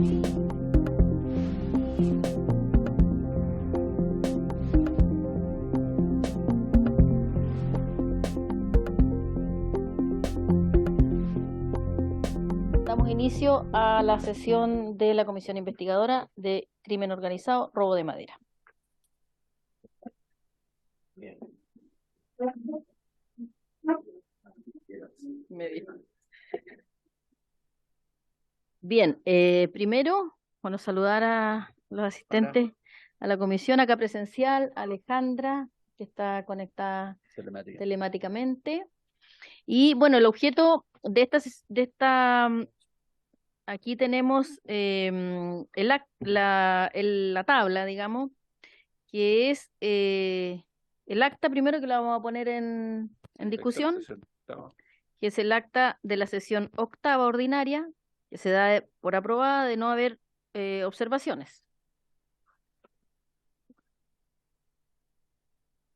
Damos inicio a la sesión de la Comisión Investigadora de Crimen Organizado, Robo de Madera. Bien. Bien, primero, bueno, saludar a los asistentes a la comisión acá presencial, Alejandra, que está conectada telemáticamente. Y bueno, el objeto de aquí tenemos la tabla, digamos, que es el acta primero que la vamos a poner en discusión, que es el acta de la sesión octava ordinaria, que se da por aprobada de no haber observaciones.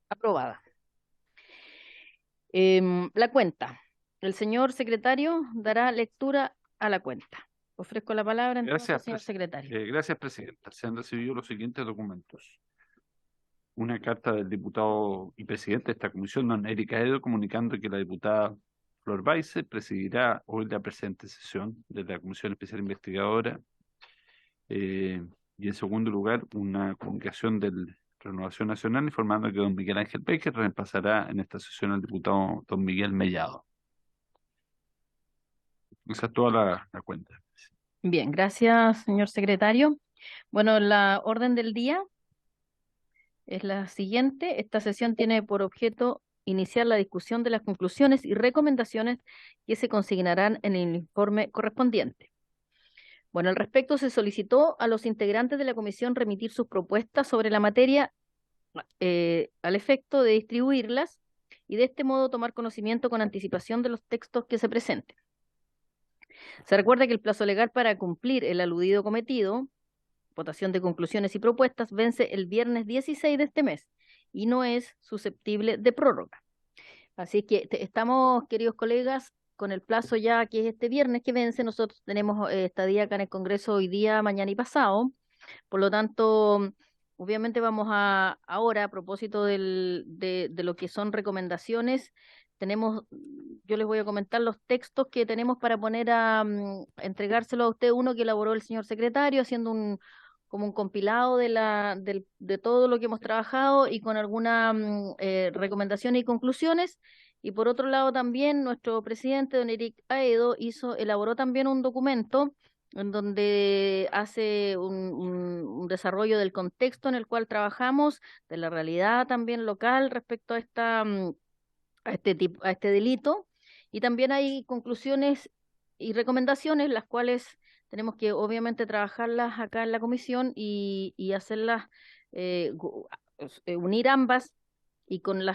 Aprobada. La cuenta. El señor secretario dará lectura a la cuenta. Ofrezco la palabra entonces, señor secretario. Gracias, presidenta. Se han recibido los siguientes documentos. Una carta del diputado y presidente de esta comisión, don Erika Edo, comunicando que la diputada Flor Baize presidirá hoy la presente sesión de la Comisión Especial Investigadora. Y en segundo lugar, una comunicación del Renovación Nacional informando que don Miguel Ángel Baker reemplazará en esta sesión al diputado don Miguel Mellado. Esa es toda la cuenta. Bien, gracias, señor secretario. Bueno, la orden del día es la siguiente. Esta sesión tiene por objeto iniciar la discusión de las conclusiones y recomendaciones que se consignarán en el informe correspondiente. Bueno, al respecto se solicitó a los integrantes de la comisión remitir sus propuestas sobre la materia al efecto de distribuirlas y de este modo tomar conocimiento con anticipación de los textos que se presenten. Se recuerda que el plazo legal para cumplir el aludido cometido, votación de conclusiones y propuestas, vence el viernes 16 de este mes y no es susceptible de prórroga. Así que estamos, queridos colegas, con el plazo ya que es este viernes que vence. Nosotros tenemos estadía acá en el Congreso hoy día, mañana y pasado. Por lo tanto, obviamente vamos ahora, a propósito de lo que son recomendaciones, yo les voy a comentar los textos que tenemos para poner a entregárselo a usted, uno que elaboró el señor secretario, haciendo como un compilado de todo lo que hemos trabajado y con algunas recomendaciones y conclusiones. Y por otro lado también nuestro presidente, don Eric Aedo, elaboró también un documento en donde hace un desarrollo del contexto en el cual trabajamos, de la realidad también local respecto a este delito, y también hay conclusiones y recomendaciones, las cuales tenemos que obviamente trabajarlas acá en la comisión y hacerlas, unir ambas y con el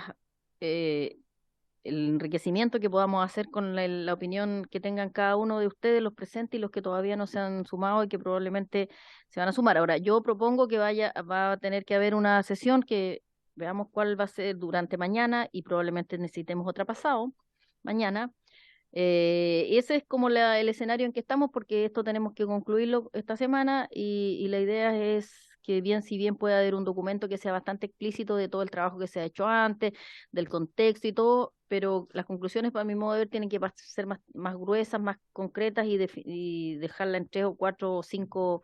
enriquecimiento que podamos hacer con la opinión que tengan cada uno de ustedes, los presentes y los que todavía no se han sumado y que probablemente se van a sumar. Ahora, yo propongo que va a tener que haber una sesión que veamos cuál va a ser durante mañana y probablemente necesitemos otra pasado mañana. Ese es como el escenario en que estamos, porque esto tenemos que concluirlo esta semana y la idea es que si bien puede haber un documento que sea bastante explícito de todo el trabajo que se ha hecho antes, del contexto y todo, pero las conclusiones, para mi modo de ver, tienen que ser más gruesas, más concretas y dejarla en 3 o 4 o 5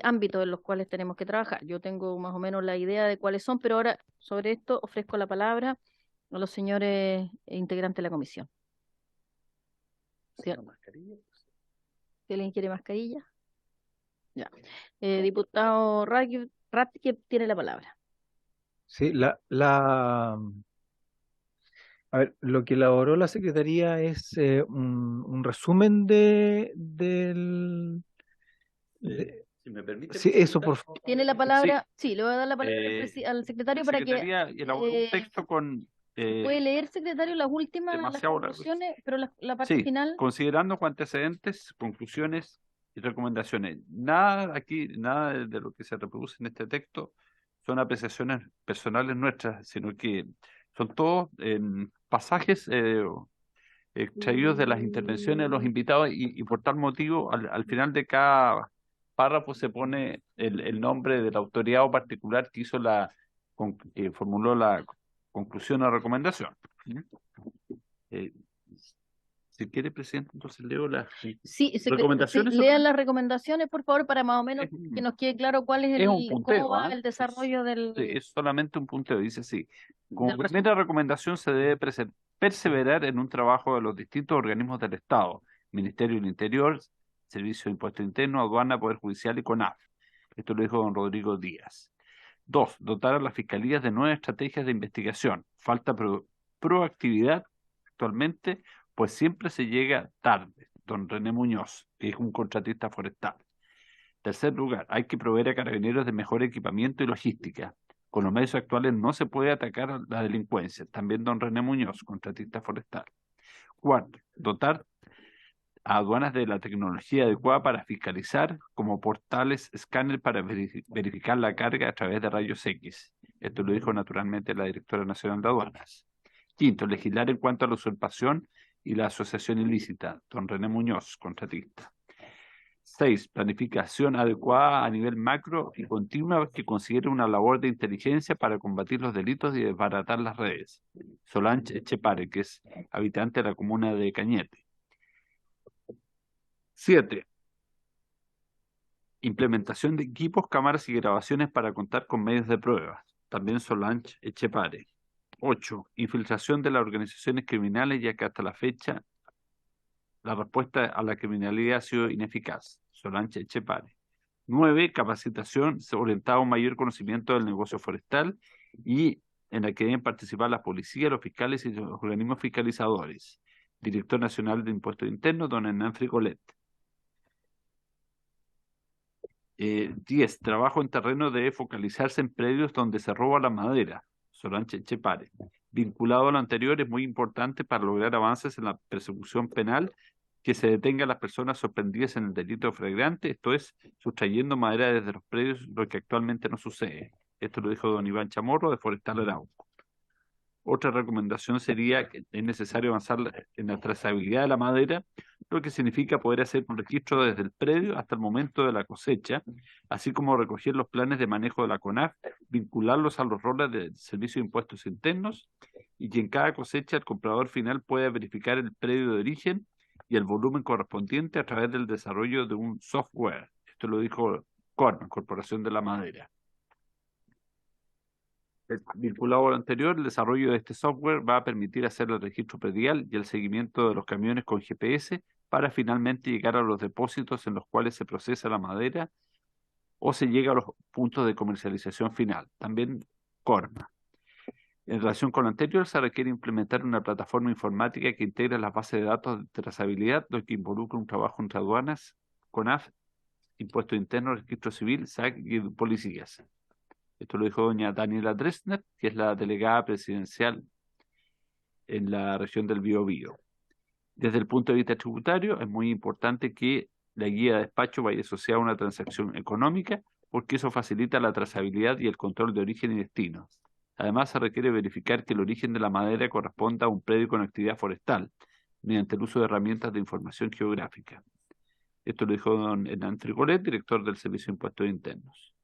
ámbitos en los cuales tenemos que trabajar. Yo tengo más o menos la idea de cuáles son, pero ahora sobre esto ofrezco la palabra a los señores integrantes de la comisión. ¿Si alguien quiere mascarilla? Ya. Diputado Ratke tiene la palabra. Sí, a ver, lo que elaboró la Secretaría es un resumen si me permite. Sí, eso, por favor. Tiene la palabra, sí, le voy a dar la palabra al secretario para que... La Secretaría elaboró un texto con... puede leer, secretario, las últimas, las conclusiones, pero la parte final... Considerando con antecedentes, conclusiones y recomendaciones. Nada de lo que se reproduce en este texto son apreciaciones personales nuestras, sino que son todos pasajes extraídos de las intervenciones de los invitados y por tal motivo, al final de cada párrafo se pone el nombre de la autoridad o particular que hizo formuló la conclusión o recomendación. Eh, si quiere, presidente, entonces leo las Sí, recomendaciones. lean las recomendaciones, por favor, para más o menos Es, que nos quede claro cuál es es un cómo punteo, va el desarrollo sí, es solamente un punteo. Dice así: como del primera recomendación, se debe perseverar en un trabajo de los distintos organismos del Estado: Ministerio del Interior, Servicio de Impuesto Interno, Aduana, Poder Judicial y CONAF. Esto lo dijo don Rodrigo Díaz. 2. Dotar a las fiscalías de nuevas estrategias de investigación. Falta proactividad actualmente, pues siempre se llega tarde. Don René Muñoz, que es un contratista forestal. Tercer lugar, hay que proveer a carabineros de mejor equipamiento y logística. Con los medios actuales no se puede atacar a la delincuencia. También don René Muñoz, contratista forestal. Cuarto, dotar a aduanas de la tecnología adecuada para fiscalizar, como portales escáner para verificar la carga a través de rayos X. Esto lo dijo naturalmente la directora nacional de aduanas. Quinto, legislar en cuanto a la usurpación y la asociación ilícita. Don René Muñoz, contratista. 6. Planificación adecuada a nivel macro y continua que considere una labor de inteligencia para combatir los delitos y desbaratar las redes. Solange Echepare, que es habitante de la comuna de Cañete. 7. Implementación de equipos, cámaras y grabaciones para contar con medios de prueba. También Solange Echepare. 8. Infiltración de las organizaciones criminales, ya que hasta la fecha la respuesta a la criminalidad ha sido ineficaz. Solange Echepare. 9. Capacitación orientada a un mayor conocimiento del negocio forestal y en la que deben participar la policía, los fiscales y los organismos fiscalizadores. Director Nacional de Impuestos Internos, don Hernán Frigolet. 10. Trabajo en terreno debe focalizarse en predios donde se roba la madera. Solange Echepare. Vinculado a lo anterior, es muy importante para lograr avances en la persecución penal que se detenga a las personas sorprendidas en el delito flagrante, esto es, sustrayendo madera desde los predios, lo que actualmente no sucede. Esto lo dijo don Iván Chamorro, de Forestal Arauco. Otra recomendación sería que es necesario avanzar en la trazabilidad de la madera, lo que significa poder hacer un registro desde el predio hasta el momento de la cosecha, así como recoger los planes de manejo de la CONAF, vincularlos a los roles del Servicio de Impuestos Internos, y que en cada cosecha el comprador final pueda verificar el predio de origen y el volumen correspondiente a través del desarrollo de un software. Esto lo dijo Corman, Corporación de la Madera. Vinculado a lo anterior, el desarrollo de este software va a permitir hacer el registro predial y el seguimiento de los camiones con GPS para finalmente llegar a los depósitos en los cuales se procesa la madera o se llega a los puntos de comercialización final. También Corma. En relación con lo anterior, se requiere implementar una plataforma informática que integre las bases de datos de trazabilidad, lo que involucra un trabajo entre aduanas, CONAF, Impuesto Interno, Registro Civil, SAC y policías. Esto lo dijo doña Daniela Dresner, que es la delegada presidencial en la región del Biobío. Desde el punto de vista tributario, es muy importante que la guía de despacho vaya asociada a una transacción económica, porque eso facilita la trazabilidad y el control de origen y destino. Además, se requiere verificar que el origen de la madera corresponda a un predio con actividad forestal, mediante el uso de herramientas de información geográfica. Esto lo dijo don Hernán Frigolet, director del Servicio de Impuestos Internos.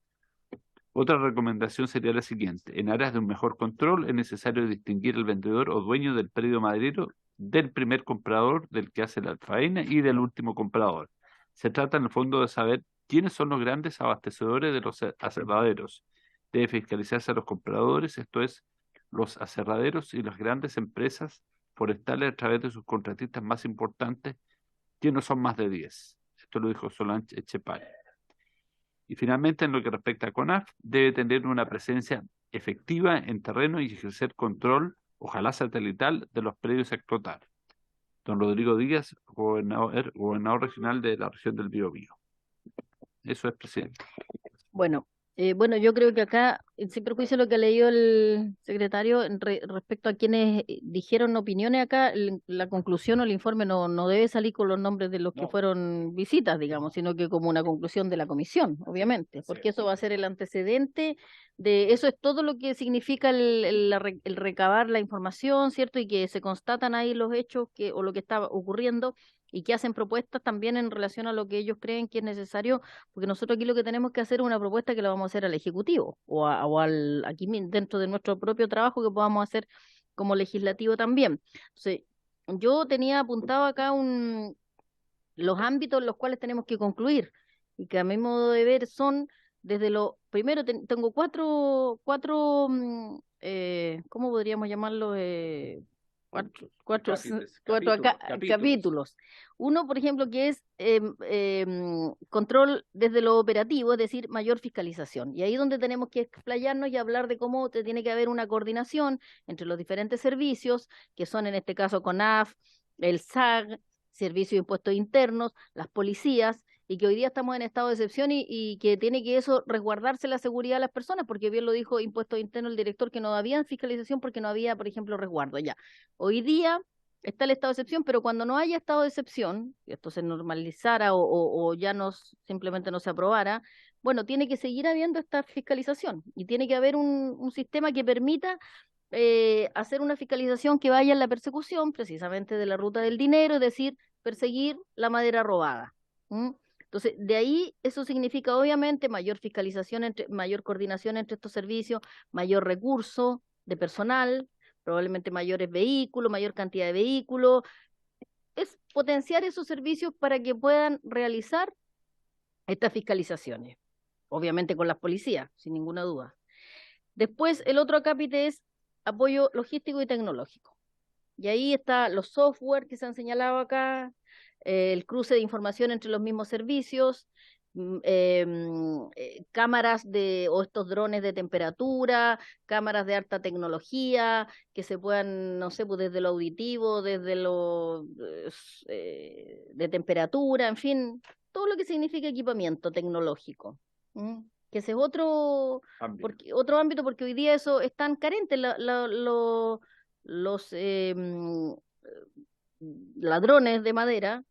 Otra recomendación sería la siguiente: en aras de un mejor control es necesario distinguir el vendedor o dueño del predio maderero del primer comprador, del que hace la faena, y del último comprador. Se trata en el fondo de saber quiénes son los grandes abastecedores de los aserraderos. Debe fiscalizarse a los compradores, esto es, los aserraderos y las grandes empresas forestales a través de sus contratistas más importantes, que no son más de 10. Esto lo dijo Solange Echepare. Y finalmente, en lo que respecta a CONAF, debe tener una presencia efectiva en terreno y ejercer control, ojalá satelital, de los predios a explotar. Don Rodrigo Díaz, gobernador regional de la región del Biobío. Eso es, presidente. Bueno, yo creo que acá, sin perjuicio de lo que ha leído el secretario respecto a quienes dijeron opiniones acá, la conclusión o el informe no debe salir con los nombres de los que fueron visitas, digamos, sino que como una conclusión de la comisión, obviamente, porque eso va a ser el antecedente de, eso es todo lo que significa el recabar la información, ¿cierto? Y que se constatan ahí los hechos o lo que está ocurriendo y que hacen propuestas también en relación a lo que ellos creen que es necesario, porque nosotros aquí lo que tenemos que hacer es una propuesta que la vamos a hacer al Ejecutivo aquí dentro de nuestro propio trabajo que podamos hacer como legislativo también. Entonces, yo tenía apuntado acá los ámbitos en los cuales tenemos que concluir y que a mi modo de ver son desde lo primero tengo cuatro ¿cómo podríamos llamarlo? Capítulos. Uno, por ejemplo, que es control desde lo operativo, es decir, mayor fiscalización. Y ahí donde tenemos que explayarnos y hablar de cómo tiene que haber una coordinación entre los diferentes servicios, que son en este caso CONAF, el SAG, Servicio de Impuestos Internos, las policías, y que hoy día estamos en estado de excepción y que tiene que eso resguardarse la seguridad de las personas, porque bien lo dijo Impuestos Internos el director, que no había fiscalización porque no había, por ejemplo, resguardo. Ya, hoy día está el estado de excepción, pero cuando no haya estado de excepción, y esto se normalizara o ya simplemente no se aprobara, bueno, tiene que seguir habiendo esta fiscalización y tiene que haber un sistema que permita hacer una fiscalización que vaya en la persecución precisamente de la ruta del dinero, es decir, perseguir la madera robada. ¿Mm? Entonces, de ahí eso significa obviamente mayor fiscalización, mayor coordinación entre estos servicios, mayor recurso de personal, probablemente mayores vehículos, mayor cantidad de vehículos. Es potenciar esos servicios para que puedan realizar estas fiscalizaciones, obviamente con las policías, sin ninguna duda. Después, el otro acápite es apoyo logístico y tecnológico. Y ahí está los software que se han señalado acá, el cruce de información entre los mismos servicios, cámaras o estos drones de temperatura, cámaras de alta tecnología, que se puedan, no sé, pues desde lo auditivo, desde lo de temperatura, en fin, todo lo que significa equipamiento tecnológico. Que ese es otro ámbito, porque hoy día eso es tan carente, los ladrones de madera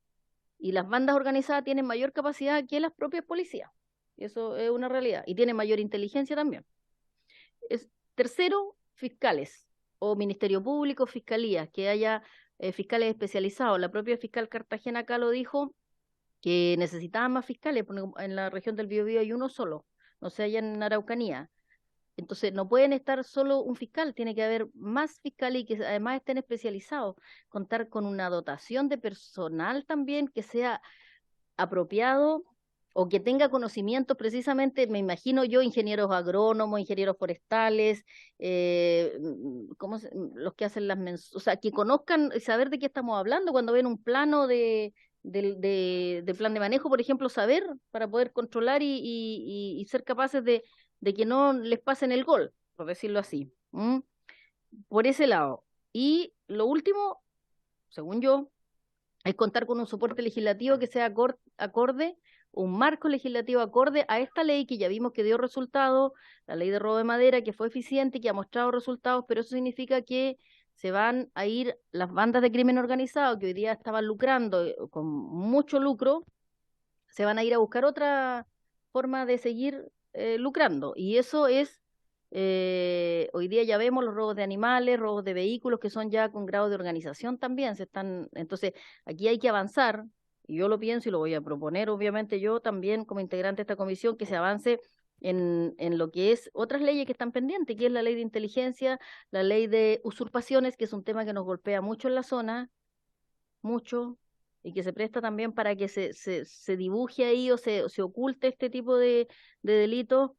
y las bandas organizadas tienen mayor capacidad que las propias policías. Eso es una realidad. Y tienen mayor inteligencia también. Tercero, fiscales o Ministerio Público, Fiscalía, que haya fiscales especializados. La propia fiscal Cartagena acá lo dijo, que necesitaban más fiscales, porque en la región del Biobío hay uno solo, no sé, allá en Araucanía. Entonces, no pueden estar solo un fiscal, tiene que haber más fiscales y que además estén especializados, contar con una dotación de personal también que sea apropiado o que tenga conocimientos precisamente, me imagino yo, ingenieros agrónomos, ingenieros forestales, los que hacen o sea, que conozcan y saber de qué estamos hablando cuando ven un plano de plan de manejo, por ejemplo, saber para poder controlar y ser capaces de que no les pasen el gol, por decirlo así. Por ese lado. Y lo último, según yo, es contar con un soporte legislativo que sea acorde, un marco legislativo acorde a esta ley que ya vimos que dio resultados, la ley de robo de madera, que fue eficiente, que ha mostrado resultados, pero eso significa que se van a ir las bandas de crimen organizado que hoy día estaban lucrando con mucho lucro, se van a ir a buscar otra forma de seguir lucrando. Y eso es, hoy día ya vemos los robos de animales, robos de vehículos que son ya con grado de organización también. Entonces, aquí hay que avanzar, y yo lo pienso y lo voy a proponer, obviamente yo también como integrante de esta comisión, que se avance en lo que es otras leyes que están pendientes, que es la ley de inteligencia, la ley de usurpaciones, que es un tema que nos golpea mucho en la zona, mucho, y que se presta también para que se dibuje ahí o se oculte este tipo de delitos.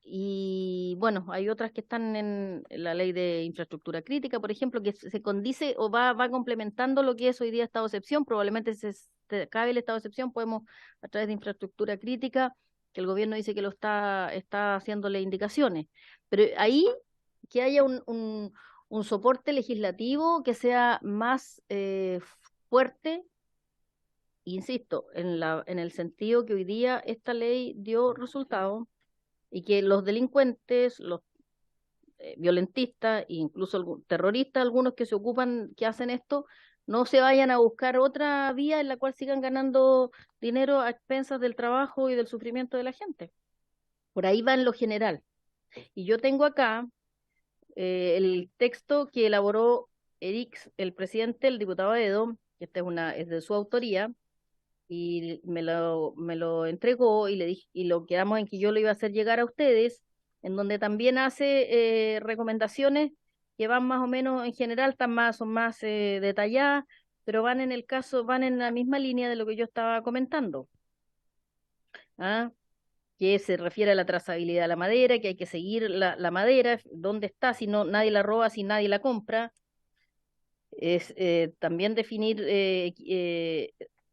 Y bueno, hay otras que están en la ley de infraestructura crítica, por ejemplo, que se condice o va complementando lo que es hoy día estado de excepción. Probablemente se acabe el estado de excepción, podemos a través de infraestructura crítica, que el gobierno dice que lo está haciéndole indicaciones. Pero ahí que haya un soporte legislativo que sea más fuerte, insisto, en el sentido que hoy día esta ley dio resultado y que los delincuentes, los violentistas e incluso terroristas, algunos que se ocupan, que hacen esto, no se vayan a buscar otra vía en la cual sigan ganando dinero a expensas del trabajo y del sufrimiento de la gente. Por ahí va en lo general. Y yo tengo acá el texto que elaboró el presidente, el diputado Edo, que esta es de su autoría, y me lo entregó y le dije, y lo quedamos en que yo lo iba a hacer llegar a ustedes, en donde también hace recomendaciones que van más o menos, en general, son más detalladas, pero van van en la misma línea de lo que yo estaba comentando. ¿Ah? Que se refiere a la trazabilidad de la madera, que hay que seguir la madera, dónde está, si no, nadie la roba, si nadie la compra. Es también definir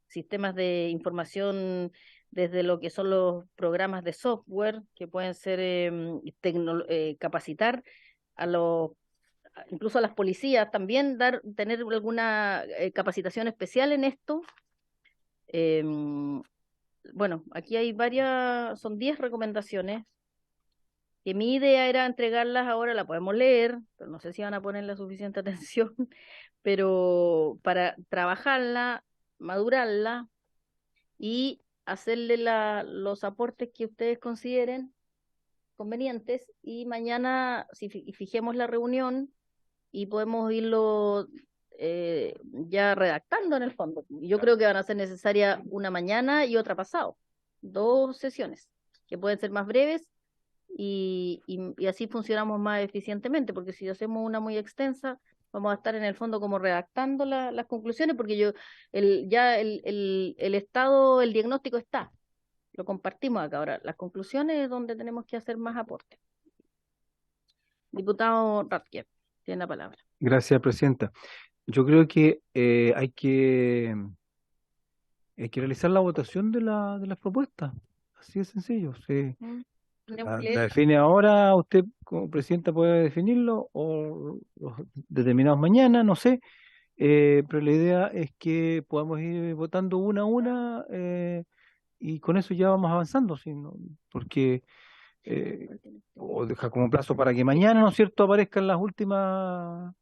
sistemas de información desde lo que son los programas de software, que pueden ser capacitar a incluso a las policías también, tener alguna capacitación especial en esto. Bueno, aquí hay son 10 recomendaciones, que mi idea era entregarlas ahora, la podemos leer, pero no sé si van a poner la suficiente atención, pero para trabajarla, madurarla y hacerle los aportes que ustedes consideren convenientes, y mañana fijemos la reunión y podemos irlo ya redactando en el fondo. Yo creo que van a ser necesarias una mañana y otra pasado, 2 sesiones, que pueden ser más breves y así funcionamos más eficientemente, porque si hacemos una muy extensa, vamos a estar en el fondo como redactando las conclusiones, porque el estado, el diagnóstico está, lo compartimos acá. Ahora, las conclusiones es donde tenemos que hacer más aportes. Diputado Ratke, tiene la palabra. Gracias, Presidenta. Yo creo que hay que realizar la votación de las propuestas. Así de sencillo. Sí. Tenemos que La leer. define ahora, usted como presidenta puede definirlo, o los determinados mañana, no sé. Pero la idea es que podamos ir votando una a una, y con eso ya vamos avanzando, ¿sí? Porque o dejar como plazo para que mañana, ¿no es cierto?, aparezcan las últimas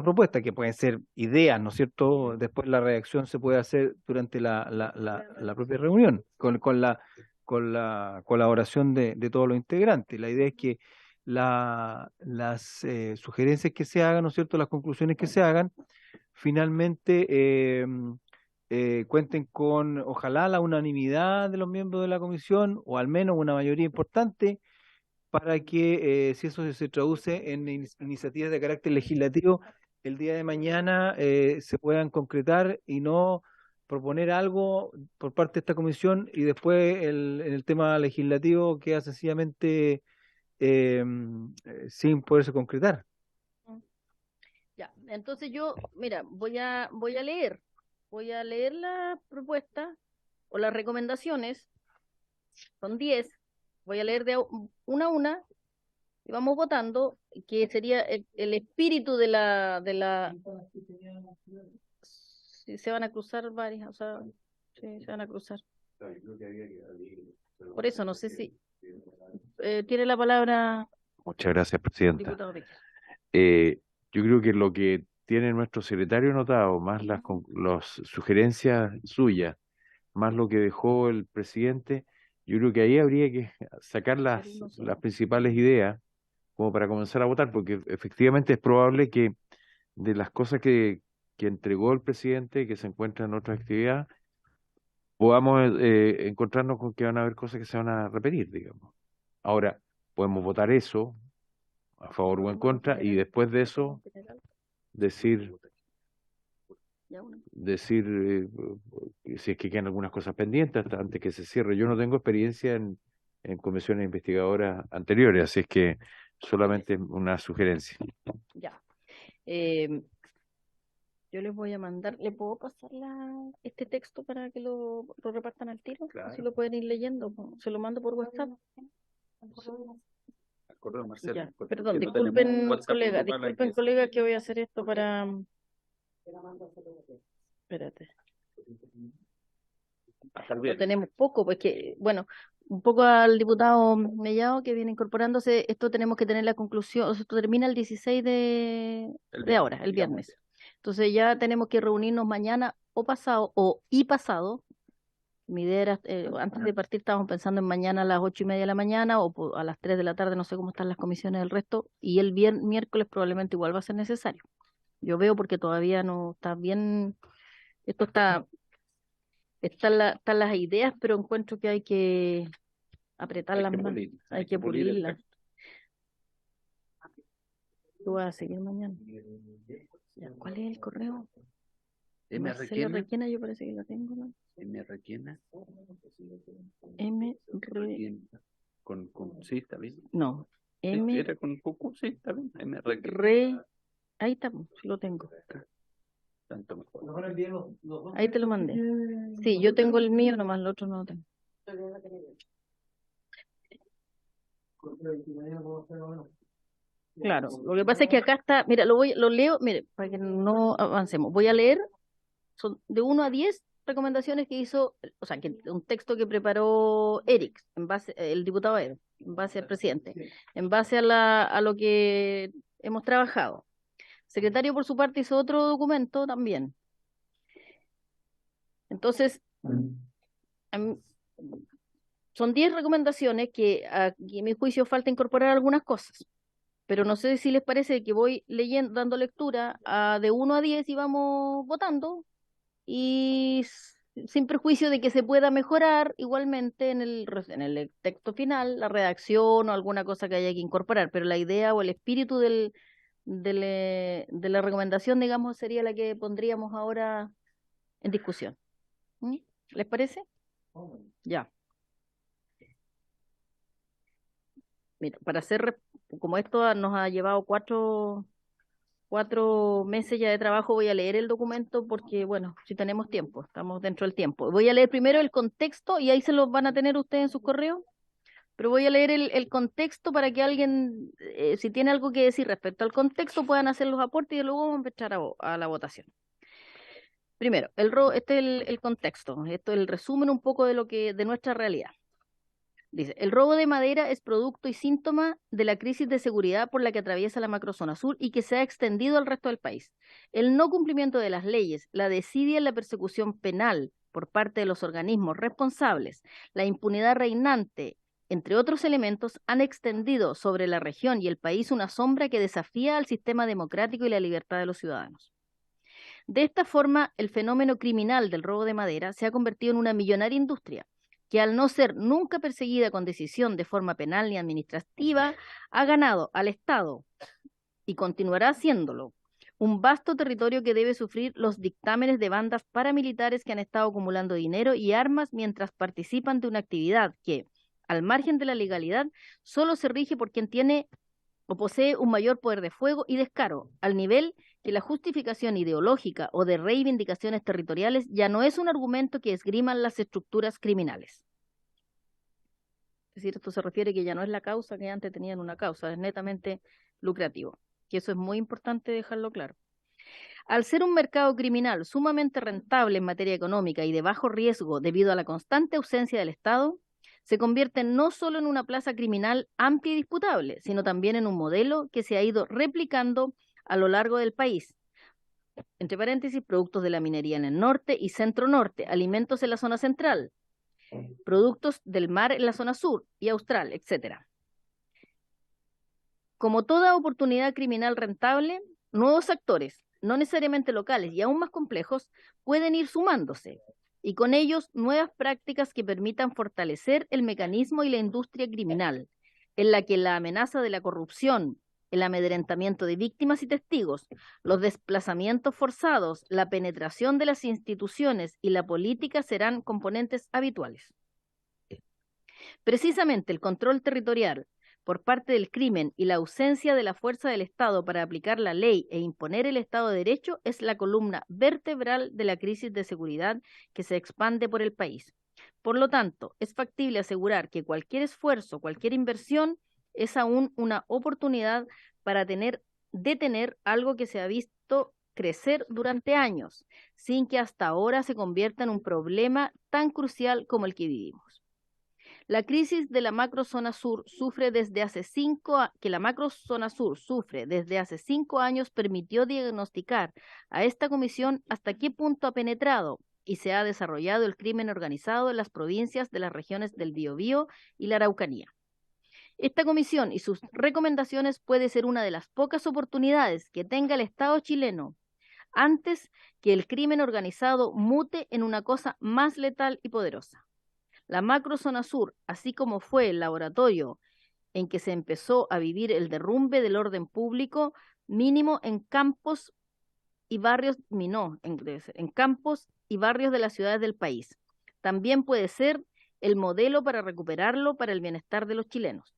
propuestas, que pueden ser ideas, ¿no es cierto? Después la redacción se puede hacer durante la propia reunión, con la colaboración de todos los integrantes. La idea es que las sugerencias que se hagan, ¿no es cierto?, las conclusiones que se hagan, finalmente cuenten con, ojalá, la unanimidad de los miembros de la comisión, o al menos una mayoría importante, para que si eso se traduce en iniciativas de carácter legislativo, el día de mañana se puedan concretar, y no proponer algo por parte de esta comisión y después en el tema legislativo queda sencillamente sin poderse concretar. Ya, entonces mira, voy a leer la propuesta o las recomendaciones, son 10, voy a leer de una a una y vamos votando, que sería el espíritu de si se van a cruzar varias, o sea, sí, se van a cruzar. Por eso no sé si tiene la palabra Muchas gracias, Presidenta. diputado Víquez. Yo creo que lo que tiene nuestro secretario notado, más las sugerencias suyas, más lo que dejó el presidente, yo creo que ahí habría que sacar las principales ideas como para comenzar a votar, porque efectivamente es probable que de las cosas que entregó el presidente, que se encuentran en otras actividades, podamos encontrarnos con que van a haber cosas que se van a repetir, digamos. Ahora, podemos votar eso a favor o en contra, y después de eso decir si es que quedan algunas cosas pendientes hasta antes que se cierre. Yo no tengo experiencia en comisiones investigadoras anteriores, así es que solamente una sugerencia. Ya. Yo les voy a mandar, ¿le puedo pasar este texto para que lo repartan al tiro? Claro. Así lo pueden ir leyendo, se lo mando por WhatsApp. Ya, perdón, disculpen, colega, que voy a hacer esto para... Espérate. Lo tenemos poco, pues que, bueno, un poco al diputado Mellado que viene incorporándose, esto tenemos que tener la conclusión, o sea, esto termina el 16 de ahora, el viernes. Entonces ya tenemos que reunirnos mañana o pasado, y pasado. Mi idea era, antes de partir estábamos pensando en mañana a las 8:30 de la mañana o a las 3 de la tarde, no sé cómo están las comisiones del resto, y el miércoles probablemente igual va a ser necesario. Yo veo, porque todavía no está bien Esto están las ideas, pero encuentro que hay que apretarlas más, hay que pulirlas. Yo voy a seguir mañana. Ya, ¿cuál es el correo? Marcela Requena, yo parece que la tengo, ¿no? M. Requena. Sí, está bien. No, M. Era con Cucu, sí, está bien. M. Requena. Ahí está, lo tengo. Tanto mejor. Ahí te lo mandé. Sí, yo tengo el mío, nomás el otro no lo tengo. Claro, lo que pasa es que acá está, mira, lo leo, mire, para que no avancemos. Voy a leer, son de 1 a 10 recomendaciones que hizo, o sea, que un texto que preparó Eric, el diputado Eric, en base al presidente, en base a lo que hemos trabajado. El secretario, por su parte, hizo otro documento también. Entonces, son 10 recomendaciones que aquí, a mi juicio, falta incorporar algunas cosas. Pero no sé si les parece que voy leyendo, dando lectura de 1 a 10 y vamos votando, y sin perjuicio de que se pueda mejorar igualmente en el texto final, la redacción o alguna cosa que haya que incorporar, pero la idea o el espíritu de la recomendación, digamos, sería la que pondríamos ahora en discusión. ¿Les parece? Ya. Mira, para hacer, como esto nos ha llevado 4 meses ya de trabajo, voy a leer el documento porque, bueno, si tenemos tiempo, estamos dentro del tiempo. Voy a leer primero el contexto y ahí se los van a tener ustedes en sus correos, pero voy a leer el contexto para que alguien, si tiene algo que decir respecto al contexto, puedan hacer los aportes y luego vamos a empezar a la votación. Primero, este es el contexto, esto es el resumen un poco de nuestra realidad. Dice, el robo de madera es producto y síntoma de la crisis de seguridad por la que atraviesa la macrozona sur y que se ha extendido al resto del país. El no cumplimiento de las leyes, la desidia en la persecución penal por parte de los organismos responsables, la impunidad reinante, entre otros elementos, han extendido sobre la región y el país una sombra que desafía al sistema democrático y la libertad de los ciudadanos. De esta forma, el fenómeno criminal del robo de madera se ha convertido en una millonaria industria que, al no ser nunca perseguida con decisión de forma penal ni administrativa, ha ganado al Estado, y continuará haciéndolo, un vasto territorio que debe sufrir los dictámenes de bandas paramilitares que han estado acumulando dinero y armas mientras participan de una actividad que, al margen de la legalidad, solo se rige por quien tiene o posee un mayor poder de fuego y descaro, al nivel que la justificación ideológica o de reivindicaciones territoriales ya no es un argumento que esgriman las estructuras criminales. Es decir, esto se refiere que ya no es la causa que antes tenían una causa, es netamente lucrativo, que eso es muy importante dejarlo claro. Al ser un mercado criminal sumamente rentable en materia económica y de bajo riesgo debido a la constante ausencia del Estado, se convierte no solo en una plaza criminal amplia y disputable, sino también en un modelo que se ha ido replicando a lo largo del país. Entre paréntesis, productos de la minería en el norte y centro-norte, alimentos en la zona central, productos del mar en la zona sur y austral, etc. Como toda oportunidad criminal rentable, nuevos actores, no necesariamente locales y aún más complejos, pueden ir sumándose, y con ellos nuevas prácticas que permitan fortalecer el mecanismo y la industria criminal, en la que la amenaza de la corrupción, el amedrentamiento de víctimas y testigos, los desplazamientos forzados, la penetración de las instituciones y la política serán componentes habituales. Precisamente el control territorial por parte del crimen y la ausencia de la fuerza del Estado para aplicar la ley e imponer el Estado de Derecho es la columna vertebral de la crisis de seguridad que se expande por el país. Por lo tanto, es factible asegurar que cualquier esfuerzo, cualquier inversión es aún una oportunidad para detener algo que se ha visto crecer durante años, sin que hasta ahora se convierta en un problema tan crucial como el que vivimos. La crisis de la macrozona sur sufre desde hace 5 años permitió diagnosticar a esta comisión hasta qué punto ha penetrado y se ha desarrollado el crimen organizado en las provincias de las regiones del Biobío y la Araucanía. Esta comisión y sus recomendaciones puede ser una de las pocas oportunidades que tenga el Estado chileno antes que el crimen organizado mute en una cosa más letal y poderosa. La macrozona sur, así como fue el laboratorio en que se empezó a vivir el derrumbe del orden público, mínimo en campos y barrios, en campos y barrios de las ciudades del país. También puede ser el modelo para recuperarlo para el bienestar de los chilenos.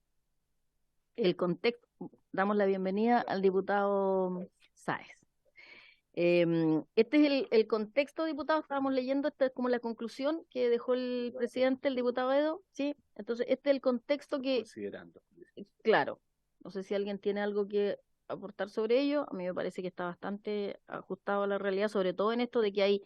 El contexto, damos la bienvenida al diputado Sáez. Este es el contexto, diputado, estábamos leyendo, esta es como la conclusión que dejó el presidente, el diputado Edo, ¿sí? Entonces, este es el contexto que... Considerando. Claro, no sé si alguien tiene algo que aportar sobre ello, a mí me parece que está bastante ajustado a la realidad, sobre todo en esto de que hay,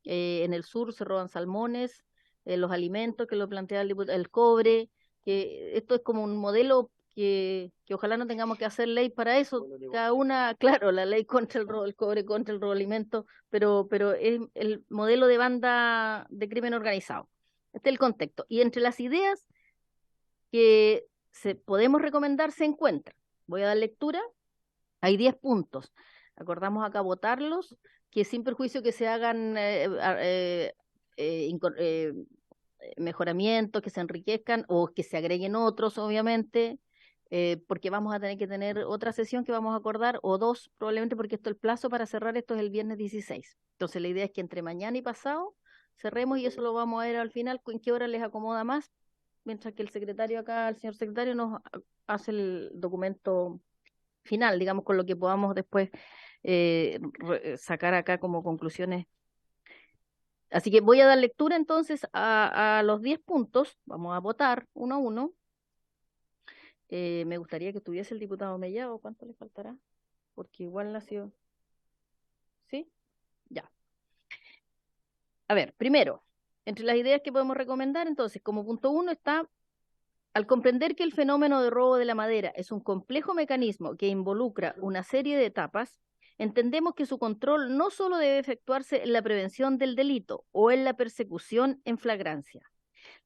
en el sur se roban salmones, los alimentos que lo plantea el diputado, el cobre, que esto es como un modelo que ojalá no tengamos que hacer ley para eso, cada una, claro, la ley contra el robo del cobre, contra el robo de alimentos, pero es el modelo de banda de crimen organizado. Este es el contexto. Y entre las ideas que podemos recomendar se encuentran, voy a dar lectura, hay 10 puntos, acordamos acá votarlos, que sin perjuicio que se hagan mejoramientos, que se enriquezcan o que se agreguen otros, obviamente, porque vamos a tener que tener otra sesión que vamos a acordar, o dos probablemente, porque el plazo para cerrar esto es el viernes 16. Entonces la idea es que entre mañana y pasado cerremos y eso lo vamos a ver al final, en qué hora les acomoda más, mientras que el secretario acá, el señor secretario, nos hace el documento final, digamos, con lo que podamos después sacar acá como conclusiones. Así que voy a dar lectura entonces a los 10 puntos, vamos a votar uno a uno. Me gustaría que tuviese el diputado Mellado, ¿cuánto le faltará? Porque igual nació. ¿Sí? Ya. A ver, primero, entre las ideas que podemos recomendar, entonces, como punto 1 está: al comprender que el fenómeno de robo de la madera es un complejo mecanismo que involucra una serie de etapas, entendemos que su control no solo debe efectuarse en la prevención del delito o en la persecución en flagrancia.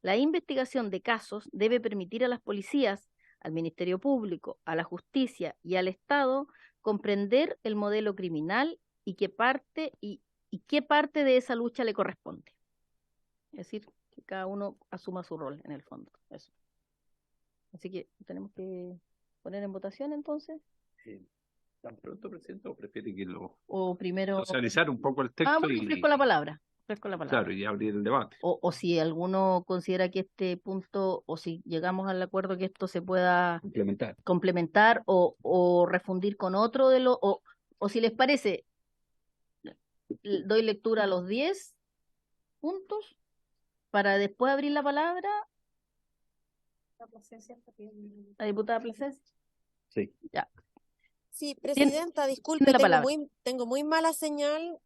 La investigación de casos debe permitir a las policías, al Ministerio Público, a la justicia y al Estado comprender el modelo criminal y qué parte de esa lucha le corresponde. Es decir, que cada uno asuma su rol en el fondo. Eso. Así que tenemos que poner en votación entonces. ¿Tan pronto, presidente, o prefiere que lo O primero. socializar un poco el texto Bueno, y ofrezco la palabra. Ofrezco la palabra. claro, y abrir el debate? O si alguno considera que este punto, o si llegamos al acuerdo que esto se pueda complementar o refundir con otro de los, o si les parece, doy lectura a los 10 puntos para después abrir la palabra. La diputada Plasencia. Sí. Ya. Sí, presidenta, disculpe, tiene la palabra. tengo muy mala señal,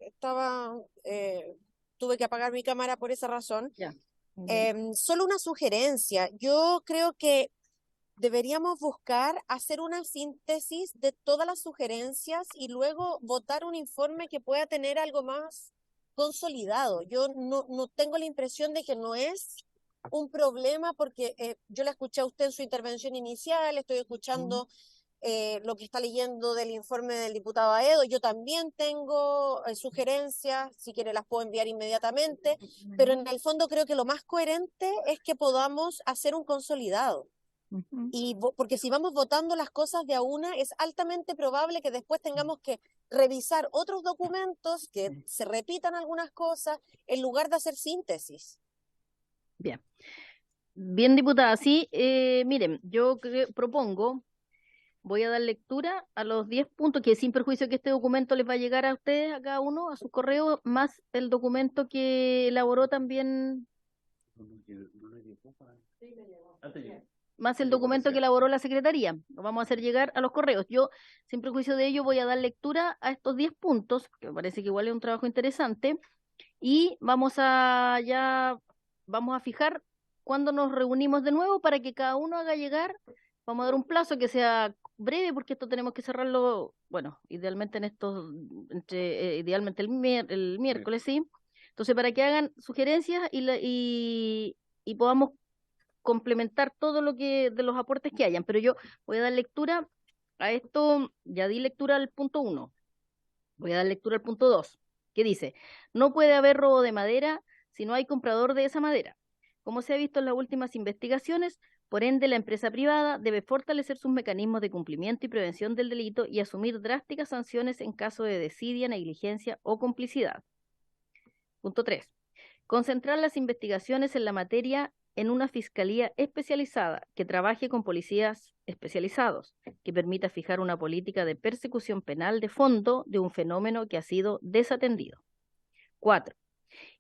tuve que apagar mi cámara por esa razón. Ya. Solo una sugerencia, yo creo que deberíamos buscar hacer una síntesis de todas las sugerencias y luego votar un informe que pueda tener algo más consolidado. Yo no tengo la impresión de que no es un problema porque yo la escuché a usted en su intervención inicial, estoy escuchando lo que está leyendo del informe del diputado Aedo. Yo también tengo sugerencias, si quiere las puedo enviar inmediatamente, pero en el fondo creo que lo más coherente es que podamos hacer un consolidado. Y porque si vamos votando las cosas de a una, es altamente probable que después tengamos que revisar otros documentos, que se repitan algunas cosas, en lugar de hacer síntesis. Bien. Bien, diputada, sí, miren, yo propongo, voy a dar lectura a los 10 puntos, que sin perjuicio que este documento les va a llegar a ustedes, a cada uno, a sus correos, más el documento que elaboró también, más el documento que elaboró la Secretaría. Lo vamos a hacer llegar a los correos. Yo, sin perjuicio de ello, voy a dar lectura a estos 10 puntos, que me parece que igual es un trabajo interesante, y vamos a fijar cuándo nos reunimos de nuevo para que cada uno haga llegar. Vamos a dar un plazo que sea breve, porque esto tenemos que cerrarlo, bueno, idealmente idealmente el miércoles, sí. Entonces, para que hagan sugerencias y podamos complementar todo lo que de los aportes que hayan. Pero yo voy a dar lectura a esto, ya di lectura al punto 1. Voy a dar lectura al punto 2, que dice, no puede haber robo de madera si no hay comprador de esa madera. Como se ha visto en las últimas investigaciones, por ende, la empresa privada debe fortalecer sus mecanismos de cumplimiento y prevención del delito y asumir drásticas sanciones en caso de desidia, negligencia o complicidad. Punto 3. Concentrar las investigaciones en la materia en una fiscalía especializada que trabaje con policías especializados, que permita fijar una política de persecución penal de fondo de un fenómeno que ha sido desatendido. 4.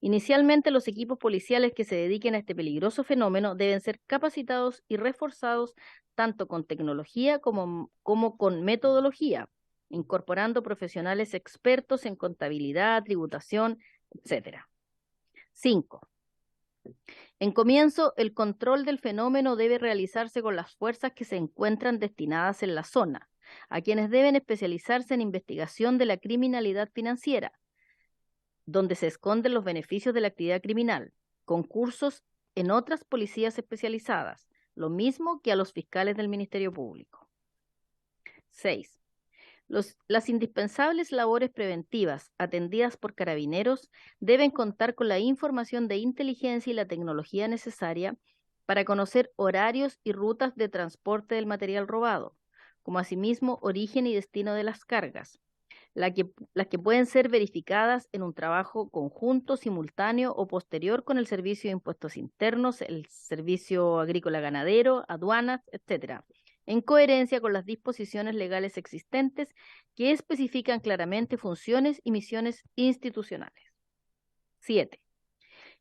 Inicialmente, los equipos policiales que se dediquen a este peligroso fenómeno deben ser capacitados y reforzados tanto con tecnología como con metodología, incorporando profesionales expertos en contabilidad, tributación, etc. 5. En comienzo, el control del fenómeno debe realizarse con las fuerzas que se encuentran destinadas en la zona, a quienes deben especializarse en investigación de la criminalidad financiera, donde se esconden los beneficios de la actividad criminal, concursos en otras policías especializadas, lo mismo que a los fiscales del Ministerio Público. 6. Las indispensables labores preventivas atendidas por carabineros deben contar con la información de inteligencia y la tecnología necesaria para conocer horarios y rutas de transporte del material robado, como asimismo origen y destino de las cargas, las que pueden ser verificadas en un trabajo conjunto, simultáneo o posterior con el Servicio de Impuestos Internos, el Servicio Agrícola Ganadero, aduanas, etc., en coherencia con las disposiciones legales existentes que especifican claramente funciones y misiones institucionales. 7.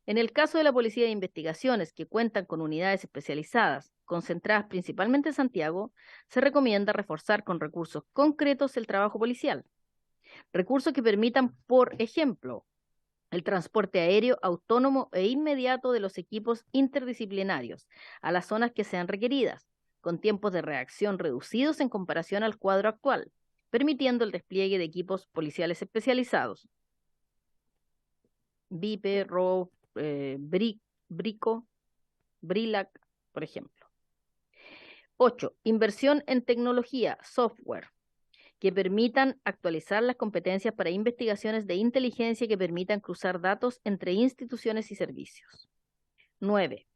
En el caso de la Policía de Investigaciones, que cuentan con unidades especializadas, concentradas principalmente en Santiago, se recomienda reforzar con recursos concretos el trabajo policial. Recursos que permitan, por ejemplo, el transporte aéreo autónomo e inmediato de los equipos interdisciplinarios a las zonas que sean requeridas, con tiempos de reacción reducidos en comparación al cuadro actual, permitiendo el despliegue de equipos policiales especializados. VIPE, ROV, BRICO, BRILAC, por ejemplo. 8. Inversión en tecnología, software, que permitan actualizar las competencias para investigaciones de inteligencia que permitan cruzar datos entre instituciones y servicios. 9.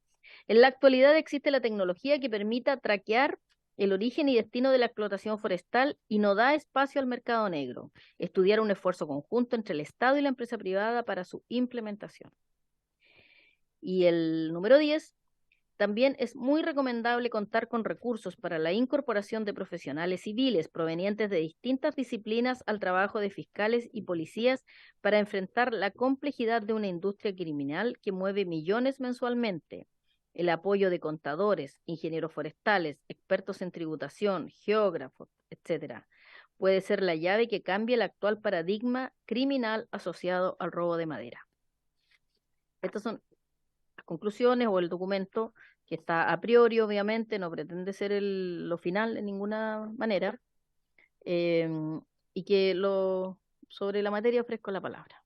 En la actualidad existe la tecnología que permita traquear el origen y destino de la explotación forestal y no da espacio al mercado negro. Estudiar un esfuerzo conjunto entre el Estado y la empresa privada para su implementación. Y el número 10. También es muy recomendable contar con recursos para la incorporación de profesionales civiles provenientes de distintas disciplinas al trabajo de fiscales y policías para enfrentar la complejidad de una industria criminal que mueve millones mensualmente. El apoyo de contadores, ingenieros forestales, expertos en tributación, geógrafos, etc., puede ser la llave que cambie el actual paradigma criminal asociado al robo de madera. Estas son las conclusiones o el documento que está a priori, obviamente, no pretende ser lo final de ninguna manera, y que sobre la materia ofrezco la palabra.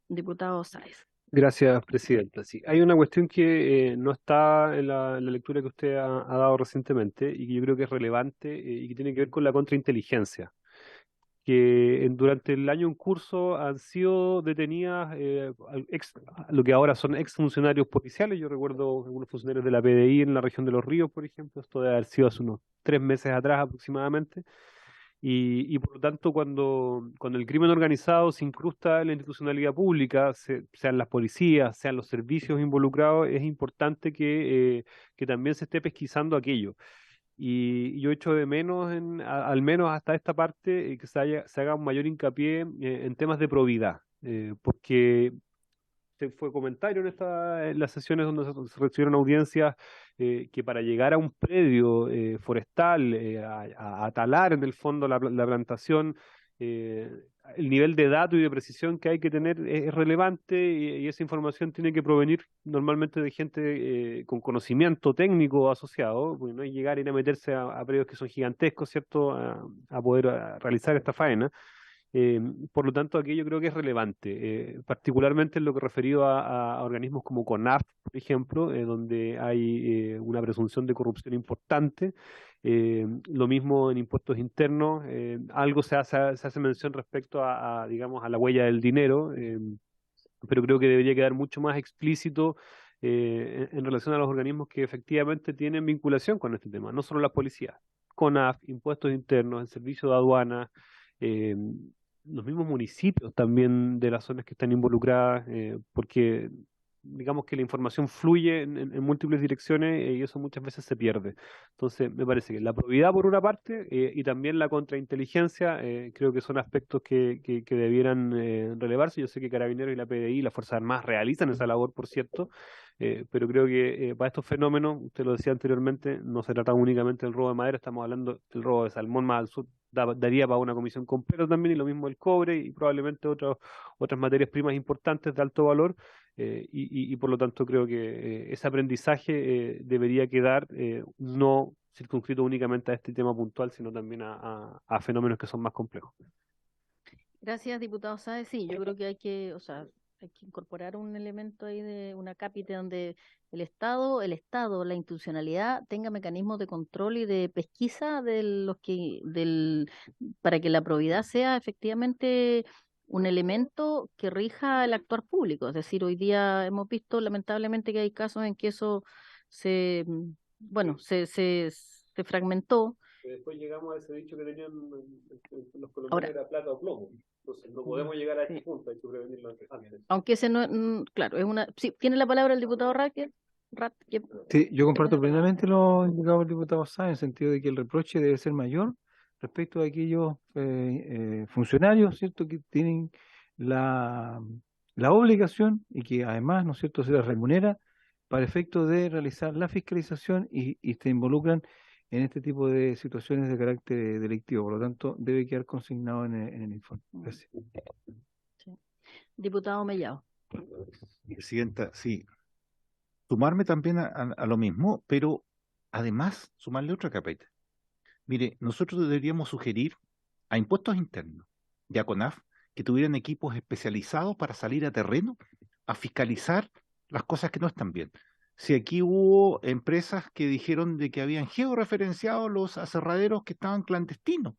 Diputado Sáez. Gracias, Presidenta. Sí, hay una cuestión que no está en la lectura que usted ha dado recientemente y que yo creo que es relevante y que tiene que ver con la contrainteligencia, que durante el año en curso han sido detenidas lo que ahora son exfuncionarios policiales. Yo recuerdo algunos funcionarios de la PDI en la región de Los Ríos, por ejemplo. Esto debe haber sido hace unos 3 meses atrás aproximadamente. Y por lo tanto, cuando el crimen organizado se incrusta en la institucionalidad pública, sean las policías, sean los servicios involucrados, es importante que también se esté pesquisando aquello. Y yo echo de menos, al menos hasta esta parte, que se haga un mayor hincapié en temas de probidad, porque fue comentario en las sesiones donde se recibieron audiencias, que para llegar a un predio forestal, a talar en el fondo la plantación, el nivel de dato y de precisión que hay que tener es relevante, y esa información tiene que provenir normalmente de gente con conocimiento técnico asociado, porque no es ir a meterse a predios que son gigantescos, ¿cierto?, a poder realizar esta faena. Por lo tanto, aquí yo creo que es relevante, particularmente en lo que referido a organismos como CONAF, por ejemplo, donde hay una presunción de corrupción importante. Lo mismo en impuestos internos, algo se hace mención respecto digamos, a la huella del dinero, pero creo que debería quedar mucho más explícito en relación a los organismos que efectivamente tienen vinculación con este tema, no solo las policías, CONAF, impuestos internos, el servicio de aduana, eh, los mismos municipios también de las zonas que están involucradas, porque digamos que la información fluye en múltiples direcciones y eso muchas veces se pierde. Entonces, me parece que la probidad por una parte y también la contrainteligencia creo que son aspectos que debieran relevarse. Yo sé que Carabineros y la PDI, las Fuerzas Armadas realizan esa labor, por cierto, pero creo que para estos fenómenos, usted lo decía anteriormente, no se trata únicamente del robo de madera, estamos hablando del robo de salmón más al sur, daría para una comisión completa también, y lo mismo el cobre y probablemente otras materias primas importantes de alto valor, y por lo tanto creo que ese aprendizaje debería quedar no circunscrito únicamente a este tema puntual, sino también a fenómenos que son más complejos. Gracias, diputado Sáez. Sí, yo creo que o sea, hay que incorporar un elemento ahí de una cápite donde el Estado, la institucionalidad tenga mecanismos de control y de pesquisa de para que la probidad sea efectivamente un elemento que rija el actuar público. Es decir, hoy día hemos visto lamentablemente que hay casos en que eso bueno, se fragmentó. Después llegamos a ese dicho que tenían los colombianos, Ahora, era plata o plomo. Entonces no podemos llegar a este sí. punto, hay que prevenirlo antes. Aunque ese no, claro, sí, tiene la palabra el diputado Ratke. Sí, yo comparto plenamente lo indicado por el diputado Sáenz, en el sentido de que el reproche debe ser mayor respecto a aquellos funcionarios, ¿cierto?, que tienen la, la obligación y que además, ¿no es cierto?, se les remunera para efecto de realizar la fiscalización y se involucran en este tipo de situaciones de carácter delictivo. Por lo tanto, debe quedar consignado en el informe. Gracias. Sí. Diputado Mellado. Presidenta, sí, sumarme también a lo mismo, pero además sumarle otra capita. Mire, nosotros deberíamos sugerir a impuestos internos y a CONAF que tuvieran equipos especializados para salir a terreno a fiscalizar las cosas que no están bien. Si aquí hubo empresas que dijeron de que habían georreferenciado los aserraderos que estaban clandestinos,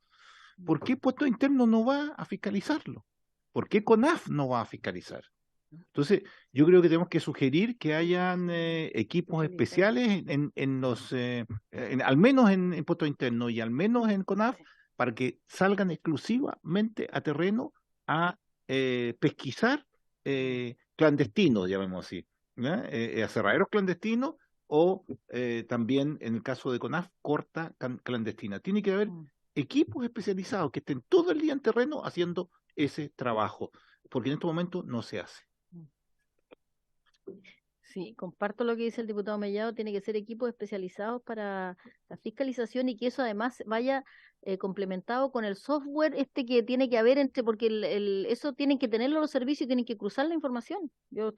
¿por qué impuestos internos no va a fiscalizarlo? ¿Por qué CONAF no va a fiscalizar? Entonces, yo creo que tenemos que sugerir que hayan equipos especiales al menos en impuestos internos y al menos en CONAF, para que salgan exclusivamente a terreno a pesquisar clandestinos, llamémoslo así, aserraderos clandestinos o también, en el caso de CONAF, corta clandestina. Tiene que haber equipos especializados que estén todo el día en terreno haciendo ese trabajo, porque en estos momentos no se hace. Sí, comparto lo que dice el diputado Mellado, tiene que ser equipos especializados para la fiscalización y que eso además vaya complementado con el software que tiene que haber porque eso tienen que tenerlo los servicios y tienen que cruzar la información.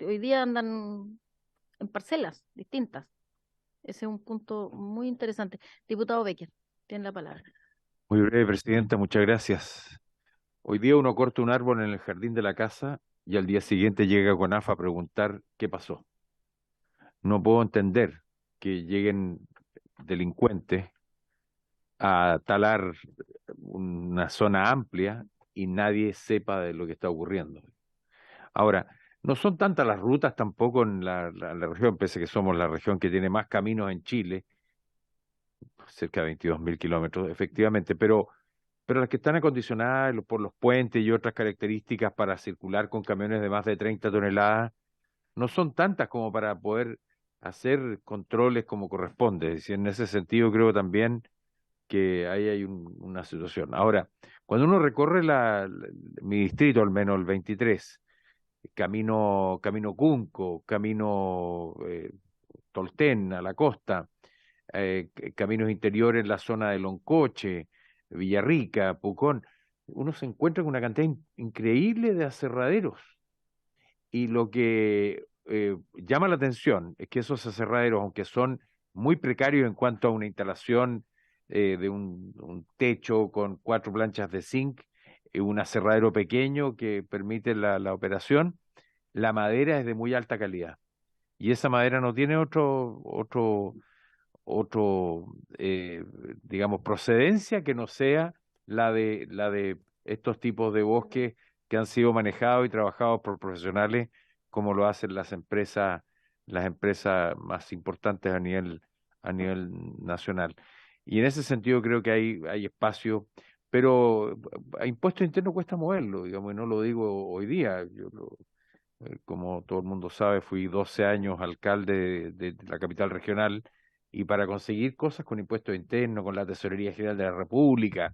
Hoy día andan en parcelas distintas. Ese es un punto muy interesante. Diputado Becker, tiene la palabra. Muy breve, Presidenta, muchas gracias. Hoy día uno corta un árbol en el jardín de la casa y al día siguiente llega CONAF a preguntar qué pasó. No puedo entender que lleguen delincuentes a talar una zona amplia y nadie sepa de lo que está ocurriendo. Ahora, no son tantas las rutas tampoco en la región, pese a que somos la región que tiene más caminos en Chile, cerca de 22.000 kilómetros, efectivamente, pero las que están acondicionadas por los puentes y otras características para circular con camiones de más de 30 toneladas, no son tantas como para poder hacer controles como corresponde. Es decir, en ese sentido creo también que ahí hay una situación. Ahora, cuando uno recorre mi distrito, al menos el 23, camino Cunco, camino Tolten, a la costa, caminos interiores en la zona de Loncoche, Villarrica, Pucón, uno se encuentra con una cantidad increíble de aserraderos. Y lo que llama la atención es que esos aserraderos, aunque son muy precarios en cuanto a una instalación de un techo con 4 planchas de zinc, un aserradero pequeño que permite la operación. La madera es de muy alta calidad y esa madera no tiene otro digamos, procedencia que no sea la de estos tipos de bosques que han sido manejados y trabajados por profesionales como lo hacen las empresas más importantes a nivel nacional. Y en ese sentido creo que hay espacio, pero a impuesto interno cuesta moverlo, digamos, y no lo digo hoy día. Como todo el mundo sabe, fui 12 años alcalde de la capital regional y para conseguir cosas con impuestos internos, con la Tesorería General de la República,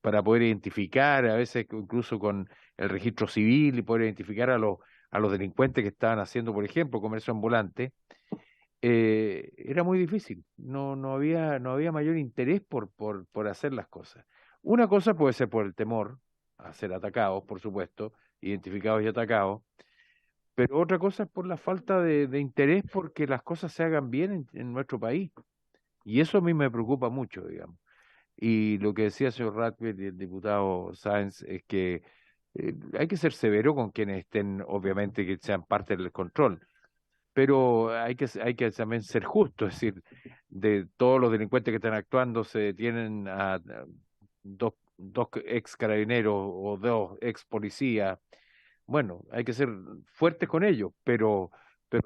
para poder identificar, a veces incluso con el registro civil y poder identificar a los delincuentes que estaban haciendo, por ejemplo, comercio ambulante, era muy difícil. No había mayor interés por hacer las cosas. Una cosa puede ser por el temor a ser atacados, por supuesto, identificados y atacados, pero otra cosa es por la falta de interés porque las cosas se hagan bien en nuestro país. Y eso a mí me preocupa mucho, digamos. Y lo que decía el señor Ratcliffe y el diputado Sáenz es que hay que ser severo con quienes estén, obviamente, que sean parte del control, pero hay que también ser justo, es decir, de todos los delincuentes que están actuando, se detienen a dos ex carabineros o dos ex policías. Bueno, hay que ser fuertes con ellos, pero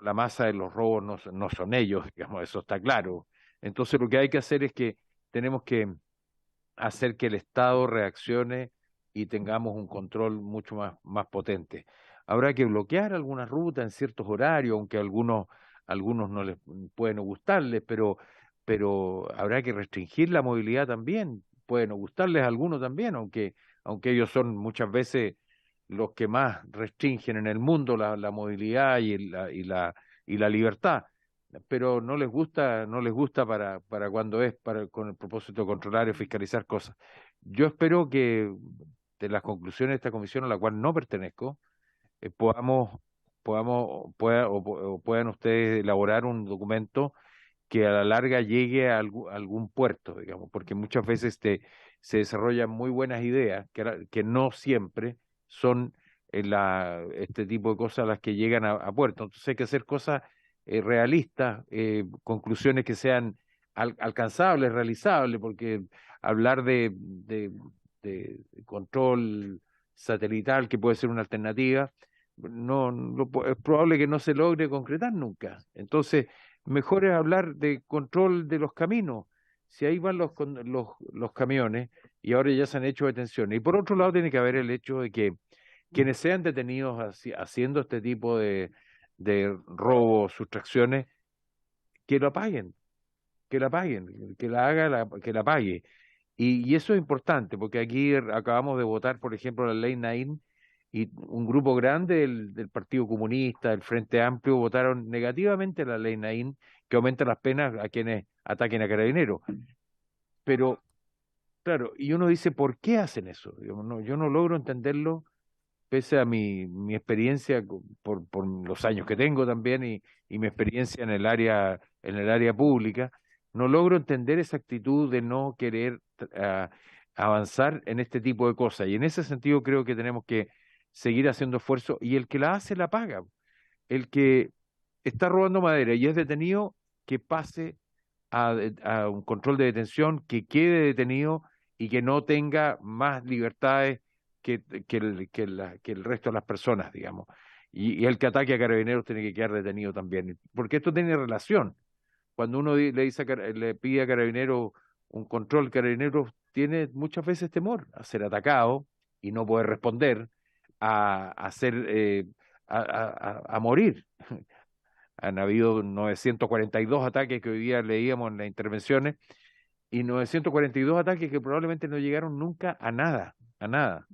la masa de los robos no son ellos, digamos, eso está claro. Entonces lo que hay que hacer es que tenemos que hacer que el Estado reaccione y tengamos un control mucho más potente. Habrá que bloquear algunas rutas en ciertos horarios, aunque algunos no les pueden no gustarles, pero habrá que restringir la movilidad también. Pueden no gustarles a algunos también, aunque ellos son muchas veces los que más restringen en el mundo la movilidad y la libertad, pero no les gusta para cuando es con el propósito de controlar y fiscalizar cosas. Yo espero que de las conclusiones de esta comisión, a la cual no pertenezco, puedan ustedes elaborar un documento que a la larga llegue a algún puerto, digamos, porque muchas veces se desarrollan muy buenas ideas que no siempre son este tipo de cosas las que llegan a puerto. Entonces hay que hacer cosas realistas, conclusiones que sean alcanzables, realizables, porque hablar de control satelital, que puede ser una alternativa, es probable que no se logre concretar nunca. Entonces, mejor es hablar de control de los caminos. Si ahí van los camiones y ahora ya se han hecho detenciones. Y por otro lado, tiene que haber el hecho de que quienes sean detenidos haciendo este tipo de robos, sustracciones, que lo paguen, que la paguen, que la pague. Y eso es importante, porque aquí acabamos de votar, por ejemplo, la ley Naín, y un grupo grande del Partido Comunista, del Frente Amplio, votaron negativamente la ley Naín, que aumenta las penas a quienes ataquen a carabineros. Pero, claro, y uno dice, ¿por qué hacen eso? Yo no logro entenderlo, pese a mi experiencia por los años que tengo también y mi experiencia en el área pública. No logro entender esa actitud de no querer avanzar en este tipo de cosas. Y en ese sentido creo que tenemos que seguir haciendo esfuerzo y el que la hace la paga. El que está robando madera y es detenido, que pase a un control de detención, que quede detenido y que no tenga más libertades que el resto de las personas, digamos. Y el que ataque a carabineros tiene que quedar detenido también, porque esto tiene relación. Cuando uno le pide a carabineros un control, carabineros tiene muchas veces temor a ser atacado y no poder responder, a morir. Han habido 942 ataques que hoy día leíamos en las intervenciones y 942 ataques que probablemente no llegaron nunca a nada, a nada.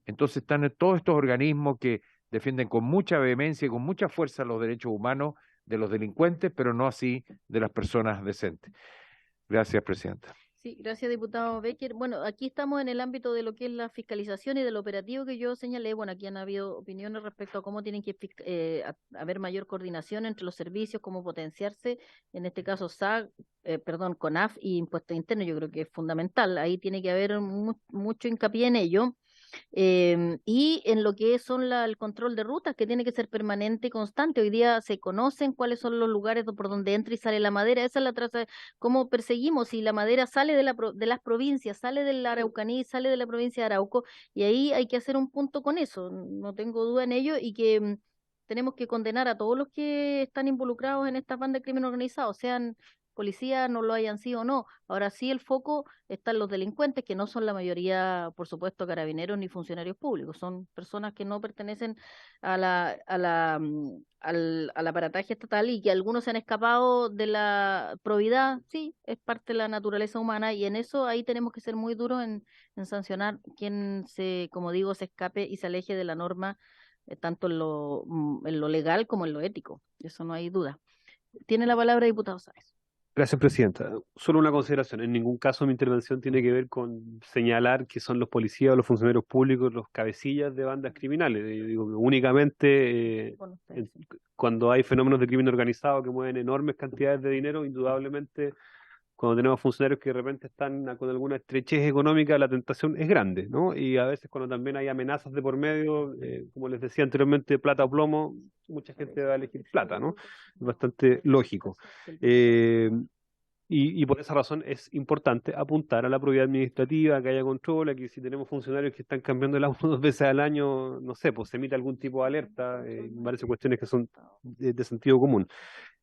Entonces están todos estos organismos que defienden con mucha vehemencia y con mucha fuerza los derechos humanos de los delincuentes, pero no así de las personas decentes. Gracias, Presidenta. Sí, gracias, diputado Becker. Bueno, aquí estamos en el ámbito de lo que es la fiscalización y del operativo que yo señalé. Bueno, aquí han habido opiniones respecto a cómo tienen que haber mayor coordinación entre los servicios, cómo potenciarse, en este caso SAC, perdón, CONAF y Impuesto Interno. Yo creo que es fundamental. Ahí tiene que haber mucho hincapié en ello. Y en lo que son el control de rutas, que tiene que ser permanente y constante. Hoy día se conocen cuáles son los lugares por donde entra y sale la madera. Esa es la traza, cómo perseguimos si la madera sale de las provincias, sale de la Araucanía, sale de la provincia de Arauco, y ahí hay que hacer un punto con eso. No tengo duda en ello y que tenemos que condenar a todos los que están involucrados en estas bandas de crimen organizado, sean policías, no lo hayan sido o no. Ahora sí el foco está en los delincuentes, que no son la mayoría, por supuesto, carabineros ni funcionarios públicos, son personas que no pertenecen al aparataje estatal y que algunos se han escapado de la probidad. Sí, es parte de la naturaleza humana, y en eso ahí tenemos que ser muy duros en sancionar quien como digo, se escape y se aleje de la norma, tanto en lo legal como en lo ético. Eso no hay duda. Tiene la palabra, diputado Sáez. Gracias, Presidenta. Solo una consideración. En ningún caso mi intervención tiene que ver con señalar que son los policías o los funcionarios públicos los cabecillas de bandas criminales. Yo digo que únicamente cuando hay fenómenos de crimen organizado que mueven enormes cantidades de dinero, indudablemente cuando tenemos funcionarios que de repente están con alguna estrechez económica, la tentación es grande, ¿no? Y a veces cuando también hay amenazas de por medio, como les decía anteriormente, plata o plomo, mucha gente va a elegir plata, ¿no? Es bastante lógico. Y por esa razón es importante apuntar a la probidad administrativa, que haya control, a que si tenemos funcionarios que están cambiando el auto 2 veces al año, no sé, pues se emite algún tipo de alerta, me parecen cuestiones que son de sentido común.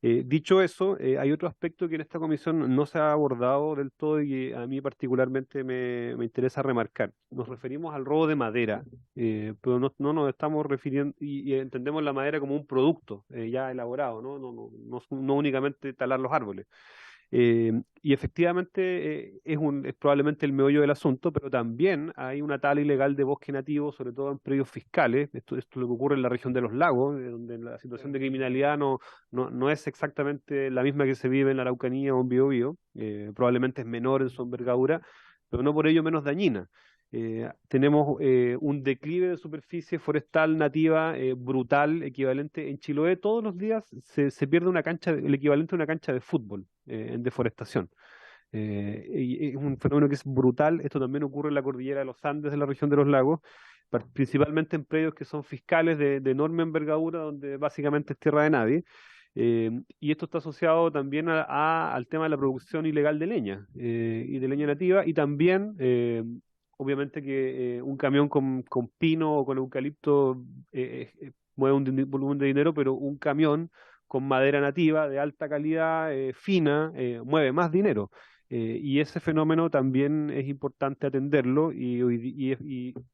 Dicho eso, hay otro aspecto que en esta comisión no se ha abordado del todo y que a mí particularmente me interesa remarcar. Nos referimos al robo de madera, pero no nos estamos refiriendo y entendemos la madera como un producto ya elaborado, no únicamente talar los árboles. Y efectivamente es probablemente el meollo del asunto, pero también hay una tala ilegal de bosque nativo, sobre todo en predios fiscales. Esto es lo que ocurre en la región de los lagos, donde la situación de criminalidad no es exactamente la misma que se vive en la Araucanía o en Biobío. Probablemente es menor en su envergadura, pero no por ello menos dañina. Tenemos un declive de superficie forestal nativa brutal, equivalente en Chiloé. Todos los días se pierde una cancha, el equivalente a una cancha de fútbol en deforestación. Y es un fenómeno que es brutal. Esto también ocurre en la cordillera de los Andes, de la región de los lagos, principalmente en predios que son fiscales de enorme envergadura, donde básicamente es tierra de nadie. Y esto está asociado también al tema de la producción ilegal de leña y de leña nativa, y también obviamente que un camión con pino o con eucalipto mueve un volumen de dinero, pero un camión con madera nativa de alta calidad, fina, mueve más dinero. Y ese fenómeno también es importante atenderlo y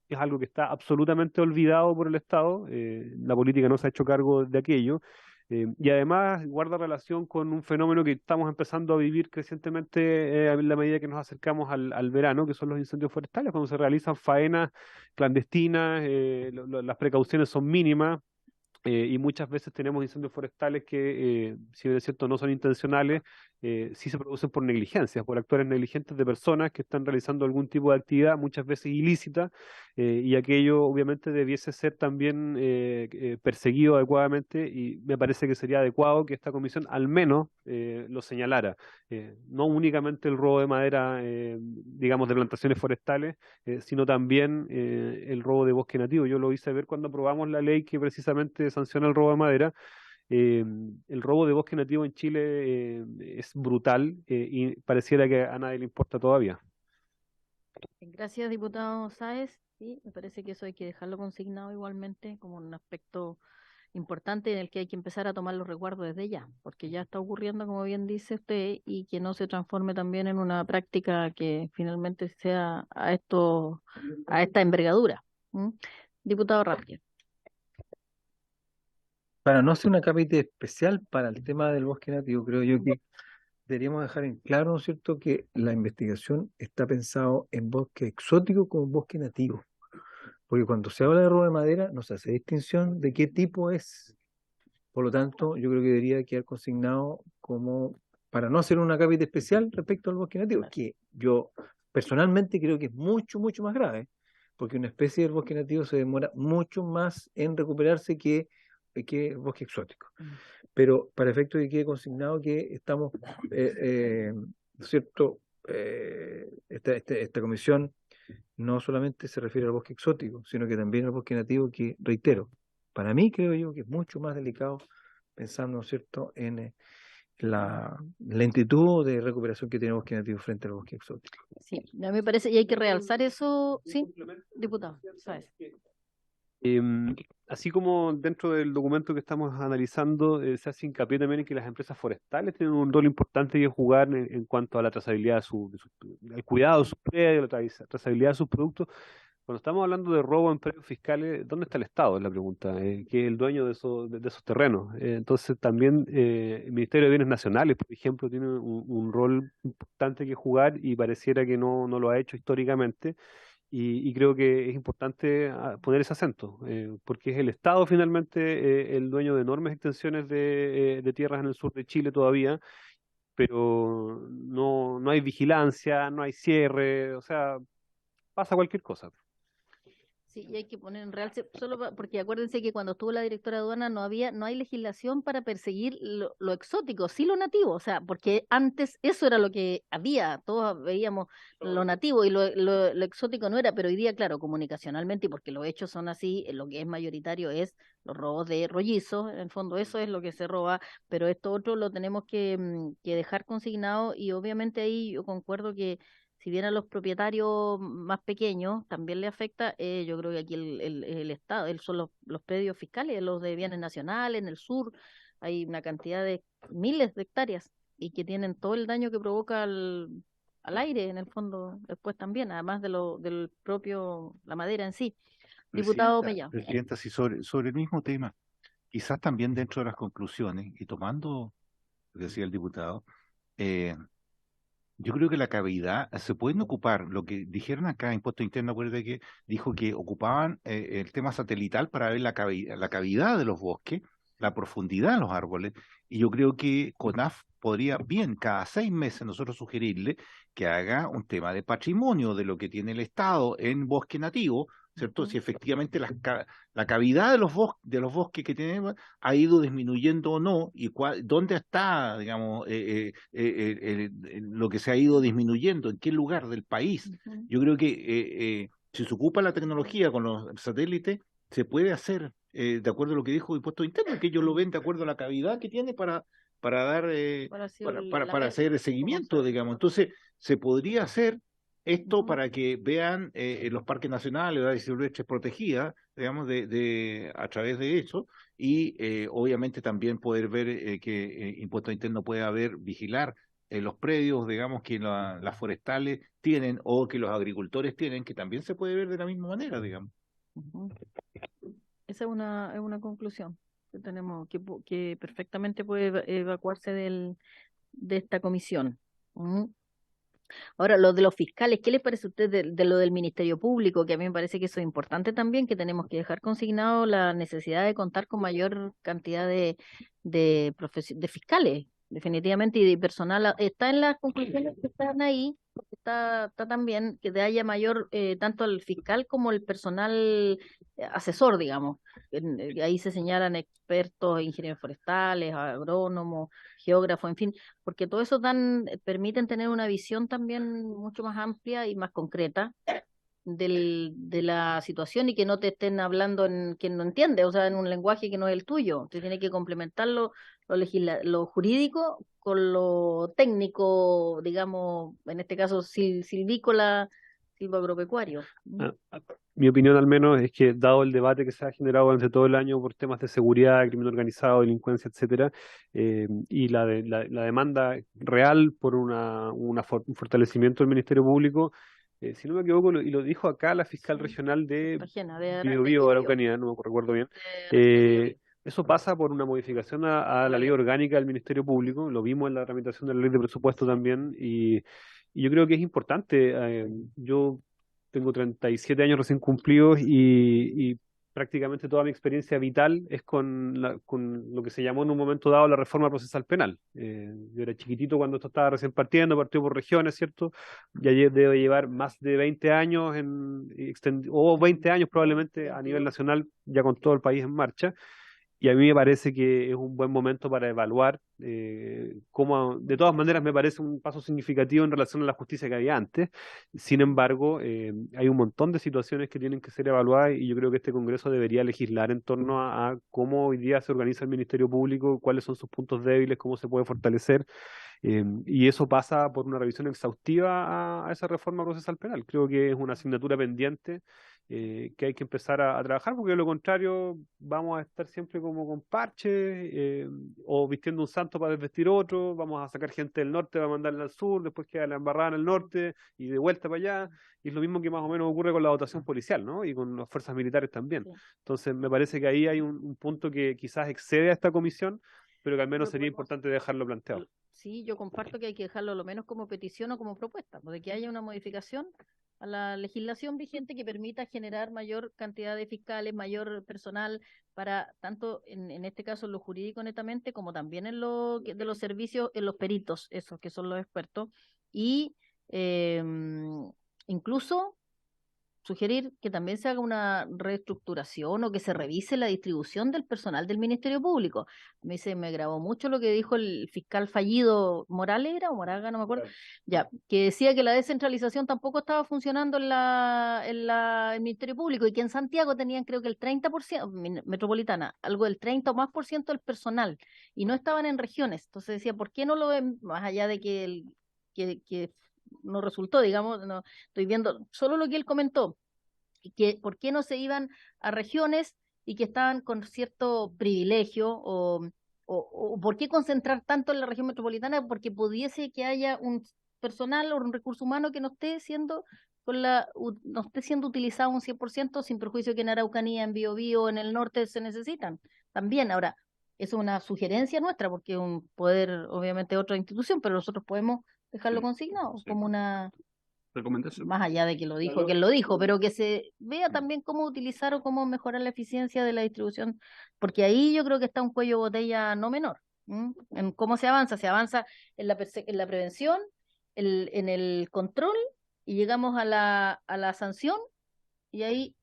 es algo que está absolutamente olvidado por el Estado. La política no se ha hecho cargo de aquello. Y además guarda relación con un fenómeno que estamos empezando a vivir crecientemente en la medida que nos acercamos al verano, que son los incendios forestales, cuando se realizan faenas clandestinas, las precauciones son mínimas. Y muchas veces tenemos incendios forestales que, si bien es cierto, no son intencionales, sí se producen por negligencias, por actores negligentes de personas que están realizando algún tipo de actividad, muchas veces ilícita, y aquello obviamente debiese ser también perseguido adecuadamente, y me parece que sería adecuado que esta comisión al menos lo señalara. No únicamente el robo de madera, digamos, de plantaciones forestales, sino también el robo de bosque nativo. Yo lo hice ver cuando aprobamos la ley que precisamente sanciona el robo de madera. El robo de bosque nativo en Chile es brutal y pareciera que a nadie le importa todavía. Gracias, diputado Sáez. Sí, me parece que eso hay que dejarlo consignado igualmente como un aspecto importante en el que hay que empezar a tomar los resguardos desde ya, porque ya está ocurriendo, como bien dice usted, y que no se transforme también en una práctica que finalmente sea a esta envergadura. Diputado Rapia. Para no hacer una capítulo especial para el tema del bosque nativo, creo yo que deberíamos dejar en claro, ¿no es cierto?, que la investigación está pensado en bosque exótico como bosque nativo. Porque cuando se habla de robo de madera, no se hace distinción de qué tipo es. Por lo tanto, yo creo que debería quedar consignado como para no hacer una cápita especial respecto al bosque nativo, que yo personalmente creo que es mucho, mucho más grave, porque una especie del bosque nativo se demora mucho más en recuperarse que el bosque exótico. Pero para efecto de que quede consignado que estamos, ¿no es cierto? Esta comisión no solamente se refiere al bosque exótico, sino que también al bosque nativo, que, reitero, para mí creo yo que es mucho más delicado, pensando, ¿no es cierto?, en la lentitud de recuperación que tiene el bosque nativo frente al bosque exótico. Sí, a mí me parece, y hay que realzar eso, sí, diputado, ¿sabes? Así como dentro del documento que estamos analizando, se hace hincapié también en que las empresas forestales tienen un rol importante que jugar en cuanto a la trazabilidad al cuidado de sus predios, la trazabilidad de sus productos. Cuando estamos hablando de robo en predios fiscales, ¿dónde está el Estado? Es la pregunta, que es el dueño de esos terrenos. Entonces también el Ministerio de Bienes Nacionales, por ejemplo, tiene un rol importante que jugar y pareciera que no lo ha hecho históricamente. Y creo que es importante poner ese acento, porque es el Estado finalmente el dueño de enormes extensiones de tierras en el sur de Chile todavía, pero no hay vigilancia, no hay cierre, o sea, pasa cualquier cosa. Sí, y hay que poner en realce, porque acuérdense que cuando estuvo la directora de aduana no hay legislación para perseguir lo exótico, sí lo nativo, o sea, porque antes eso era lo que había, todos veíamos lo nativo y lo exótico no era, pero hoy día, claro, comunicacionalmente, y porque los hechos son así, lo que es mayoritario es los robos de rollizos, en el fondo eso es lo que se roba, pero esto otro lo tenemos que dejar consignado y obviamente ahí yo concuerdo que si bien a los propietarios más pequeños también le afecta, yo creo que aquí el Estado, son los predios fiscales, los de bienes nacionales, en el sur, hay una cantidad de miles de hectáreas y que tienen todo el daño que provoca al aire, en el fondo, después también, además del propio, la madera en sí. Diputado Mellado. Presidenta, sí, sobre el mismo tema, quizás también dentro de las conclusiones, y tomando lo que decía el diputado, eh, yo creo que la cavidad se pueden ocupar, lo que dijeron acá, Impuesto Interno, acuérdate que dijo que ocupaban el tema satelital para ver la cavidad de los bosques, la profundidad de los árboles, y yo creo que CONAF podría bien cada 6 meses nosotros sugerirle que haga un tema de patrimonio de lo que tiene el Estado en bosque nativo, ¿cierto? Si efectivamente la cavidad de los bosques que tenemos ha ido disminuyendo o no, y dónde está, digamos, lo que se ha ido disminuyendo, en qué lugar del país. Yo creo que si se ocupa la tecnología con los satélites, se puede hacer, de acuerdo a lo que dijo Impuesto Interno, que ellos lo ven de acuerdo a la cavidad que tiene para dar para hacer el seguimiento, digamos. Entonces, se podría hacer esto para que vean en los parques nacionales, áreas silvestres protegidas, digamos, a través de eso, y obviamente también poder ver que Impuesto Interno puede vigilar los predios, digamos, que las forestales tienen o que los agricultores tienen, que también se puede ver de la misma manera, digamos. Esa es una conclusión que tenemos, que perfectamente puede evacuarse de esta comisión. Ahora, lo de los fiscales, ¿qué les parece a usted de lo del Ministerio Público? Que a mí me parece que eso es importante también, que tenemos que dejar consignado la necesidad de contar con mayor cantidad de fiscales, definitivamente, y de personal. Está en las conclusiones que están ahí, está también que haya mayor, tanto el fiscal como el personal asesor, digamos. Ahí se señalan expertos, ingenieros forestales, agrónomos, geógrafos, en fin, porque todo eso permiten tener una visión también mucho más amplia y más concreta de la situación y que no te estén hablando en que no entiende, o sea, en un lenguaje que no es el tuyo. Te tiene que complementar lo jurídico con lo técnico, digamos, en este caso silvícola, silvagropecuario. Mi opinión al menos es que dado el debate que se ha generado durante todo el año por temas de seguridad, crimen organizado, delincuencia, etcétera, y la demanda real por un fortalecimiento del Ministerio Público, si no me equivoco, y lo dijo acá la fiscal regional de Biobío, Araucanía, no me recuerdo bien, eso pasa por una modificación a la ley orgánica del Ministerio Público, lo vimos en la tramitación de la ley de presupuesto también, y yo creo que es importante. Yo tengo 37 años recién cumplidos y prácticamente toda mi experiencia vital es con lo que se llamó en un momento dado la reforma procesal penal. Yo era chiquitito cuando esto estaba recién partió por regiones, ¿cierto? Ya debe llevar más de 20 años, o 20 años probablemente a nivel nacional, ya con todo el país en marcha. Y a mí me parece que es un buen momento para evaluar cómo, de todas maneras, me parece un paso significativo en relación a la justicia que había antes. Sin embargo, hay un montón de situaciones que tienen que ser evaluadas y yo creo que este Congreso debería legislar en torno a cómo hoy día se organiza el Ministerio Público, cuáles son sus puntos débiles, cómo se puede fortalecer. Y eso pasa por una revisión exhaustiva a esa reforma procesal penal. Creo que es una asignatura pendiente que hay que empezar a trabajar, porque de lo contrario vamos a estar siempre como con parches o vistiendo un santo para desvestir otro, vamos a sacar gente del norte para mandarla al sur, después queda la embarrada en el norte y de vuelta para allá, y es lo mismo que más o menos ocurre con la dotación policial, ¿no? Y con las fuerzas militares también. Sí. Entonces me parece que ahí hay un punto que quizás excede a esta comisión, pero que al menos sería importante dejarlo planteado. Sí, yo comparto que hay que dejarlo lo menos como petición o como propuesta, de que haya una modificación a la legislación vigente que permita generar mayor cantidad de fiscales, mayor personal para tanto en este caso en lo jurídico netamente, como también en lo de los servicios, en los peritos, esos que son los expertos, y incluso sugerir que también se haga una reestructuración o que se revise la distribución del personal del Ministerio Público. A mí se me grabó mucho lo que dijo el fiscal fallido Morales, ¿era? O Moraga, no me acuerdo. Ya, que decía que la descentralización tampoco estaba funcionando en el Ministerio Público y que en Santiago tenían creo que el 30%, metropolitana, algo del 30 o más por ciento del personal y no estaban en regiones. Entonces decía, ¿por qué no lo ven más allá de que que no resultó, digamos, no, estoy viendo solo lo que él comentó, y que por qué no se iban a regiones y que estaban con cierto privilegio o por qué concentrar tanto en la región metropolitana, porque pudiese que haya un personal o un recurso humano que no esté siendo no esté siendo utilizado un 100% sin perjuicio que en Araucanía, en Biobío, en el norte se necesitan también. Ahora, eso es una sugerencia nuestra, porque es un poder, obviamente, de otra institución, pero nosotros podemos dejarlo consignado como una recomendación. más allá de que lo dijo, que él lo dijo, pero que se vea también cómo utilizar o cómo mejorar la eficiencia de la distribución, porque ahí yo creo que está un cuello de botella no menor. En cómo se avanza en la prevención, en el control, y llegamos a la sanción, y ahí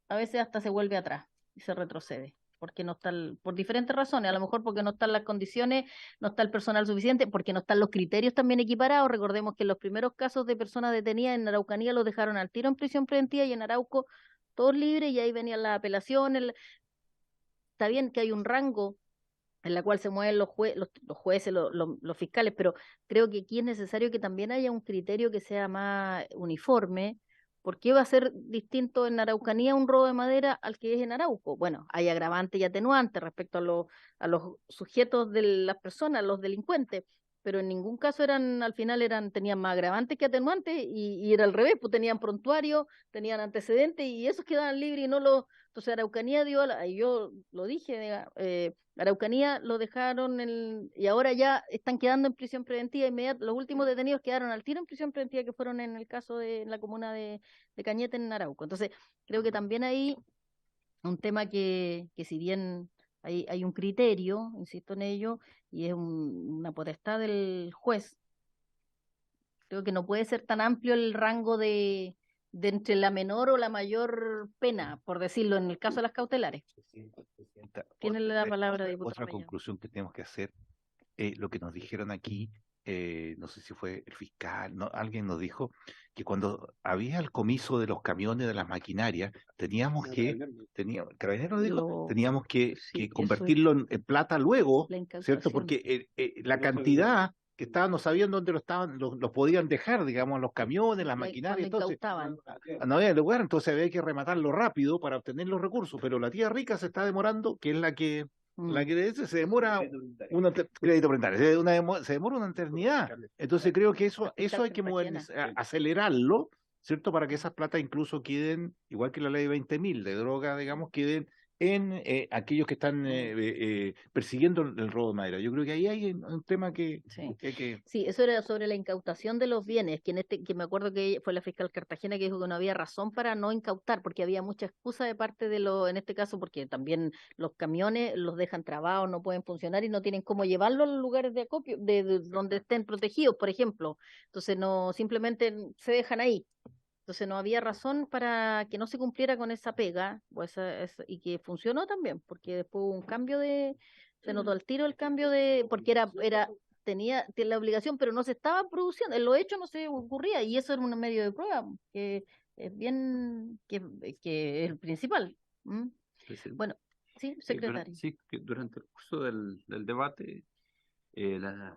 a veces hasta se vuelve atrás y se retrocede porque no está, por diferentes razones, a lo mejor porque no están las condiciones, no está el personal suficiente, porque no están los criterios también equiparados. Recordemos que los primeros casos de personas detenidas en Araucanía los dejaron al tiro en prisión preventiva y en Arauco todos libres y ahí venían las apelaciones. Está bien que hay un rango en la cual se mueven los jueces, los fiscales, pero creo que aquí es necesario que también haya un criterio que sea más uniforme. ¿Por qué va a ser distinto en Araucanía un robo de madera al que es en Arauco? Bueno, hay agravante y atenuante respecto a los sujetos de las personas, los delincuentes, pero en ningún caso al final tenían más agravantes que atenuantes y era al revés, pues tenían prontuario, tenían antecedentes y esos quedaban libres y no los... Entonces Araucanía yo lo dije, Araucanía lo dejaron y ahora ya están quedando en prisión preventiva inmediata. Los últimos detenidos quedaron al tiro en prisión preventiva que fueron en el caso en la comuna de Cañete en Arauco. Entonces creo que también hay un tema que si bien hay un criterio, insisto en ello, y es una potestad del juez, creo que no puede ser tan amplio el rango de entre la menor o la mayor pena, por decirlo, en el caso de las cautelares. Presidenta, Tiene la palabra, diputado otra Rellado. conclusión que tenemos que hacer, lo que nos dijeron aquí, no sé si fue el fiscal, no, alguien nos dijo que cuando había el comiso de los camiones, de las maquinarias, Carabinero dijo, teníamos que convertirlo en plata luego, La ¿cierto? incautación. Porque la cantidad que estaban, no sabían dónde los podían dejar, digamos, los camiones, las maquinarias, Cuando entonces incautaban. no había lugar, entonces había que rematarlo rápido para obtener los recursos, pero la tía rica se está demorando, que es la que se demora crédito parentario, se demora una eternidad. Entonces creo que eso hay que acelerarlo, ¿cierto? Para que esas platas incluso queden, igual que la ley 20.000 de droga, digamos, queden en aquellos que están persiguiendo el robo de madera. Yo creo que ahí hay un tema que Sí. hay que... Sí, eso era sobre la incautación de los bienes, que me acuerdo que fue la fiscal Cartagena que dijo que no había razón para no incautar, porque había mucha excusa de parte de en este caso, porque también los camiones los dejan trabados, no pueden funcionar y no tienen cómo llevarlos a los lugares de acopio, de donde estén protegidos, por ejemplo. Entonces no, simplemente se dejan ahí. Entonces no había razón para que no se cumpliera con esa pega, y que funcionó también, porque después hubo un cambio se notó al tiro el cambio porque tenía la obligación, pero no se estaba produciendo, en lo hecho no se ocurría, y eso era un medio de prueba, que es bien, que es el principal. ¿Mm? Presidente. Bueno, sí, secretario. Sí, que durante el curso del debate, las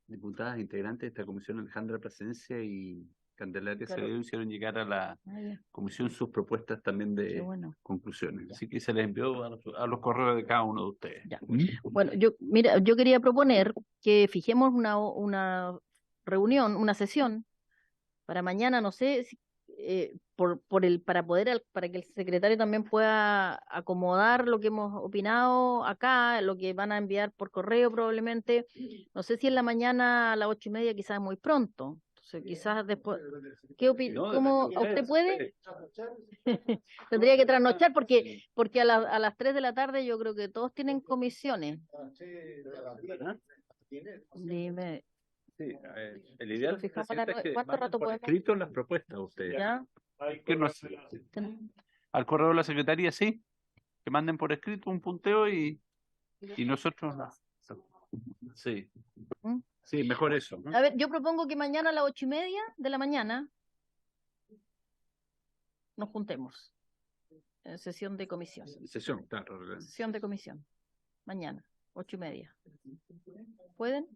diputadas integrantes de esta comisión, Alejandra Plasencia y Candelaria Claro. Acevedo, hicieron llegar a la Ah, ya, comisión sus propuestas también qué de bueno. conclusiones. Ya. Así que se les envió a los correos de cada uno de ustedes. Ya. Bueno, yo quería proponer que fijemos una reunión, una sesión para mañana, no sé, para que el secretario también pueda acomodar lo que hemos opinado acá, lo que van a enviar por correo probablemente. No sé si en la mañana a las 8:30 quizás es muy pronto. Entonces quizás después, ¿cómo a usted puede? Tendría que trasnochar porque a las 3 de la tarde yo creo que todos tienen comisiones. Dime, Sí, el ideal, Nos fijamos presidente, la es que ¿cuánto manden rato por podemos? escrito las propuestas ustedes. ¿Ya? Que nos, al correo de la secretaría, sí, que manden por escrito un punteo y nosotros... Sí, ¿Mm? sí, mejor eso, ¿no? A ver, yo propongo que mañana a las 8:30 de la mañana nos juntemos en sesión de comisión. Sesión, claro. Sesión de comisión. Mañana, 8:30. ¿Pueden?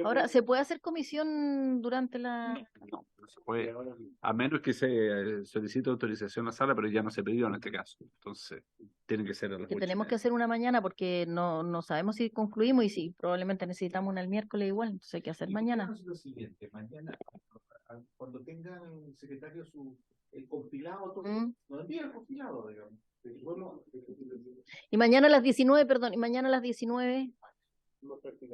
Ahora, ¿se puede hacer comisión durante la...? No, no se puede, a menos que se solicite autorización a la sala, pero ya no se pidió en este caso. Entonces, tiene que ser a las Que 8:30. tenemos que hacer una mañana porque no sabemos si concluimos y si probablemente necesitamos una el miércoles igual, entonces hay que hacer mañana. Lo siguiente, mañana, cuando tengan el secretario el compilado, todo, ¿Mm? nos envía el compilado, digamos. Y mañana a las 19, perdón, y mañana a las 19,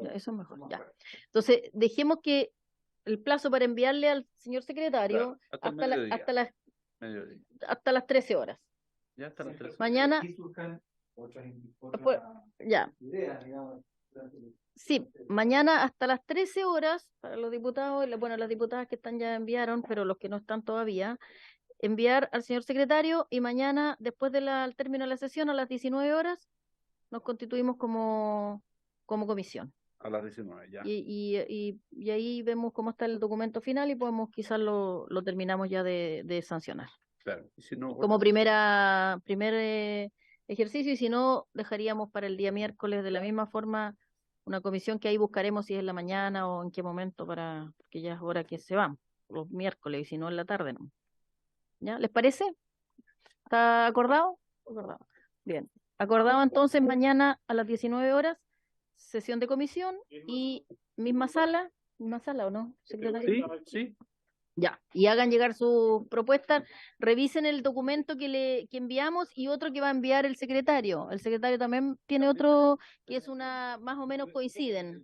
ya, eso es mejor, ya. Entonces, dejemos que el plazo para enviarle al señor secretario Claro, hasta el mediodía. mediodía. Hasta las 13 horas. Ya hasta las 3. Mañana, ya. Sí, mañana hasta las 13 horas para los diputados, bueno, las diputadas que están ya enviaron, pero los que no están todavía, enviar al señor secretario y mañana, después al término de la sesión, a las 19 horas, nos constituimos como comisión. A las 19, ya. Y ahí vemos cómo está el documento final y podemos quizás lo terminamos ya de sancionar. Claro. Y si no, Como primer ejercicio, y si no, dejaríamos para el día miércoles de la misma forma una comisión que ahí buscaremos si es en la mañana o en qué momento, porque ya es hora que se van, los miércoles, y si no en la tarde, ¿no? ¿Ya? ¿Les parece? ¿Está acordado? Acordado. Bien. Acordado entonces mañana a las 19 horas, sesión de comisión y misma sala o no, secretario? Sí. Ya, y hagan llegar sus propuestas, revisen el documento que enviamos y otro que va a enviar el secretario. El secretario también tiene otro que es más o menos coinciden.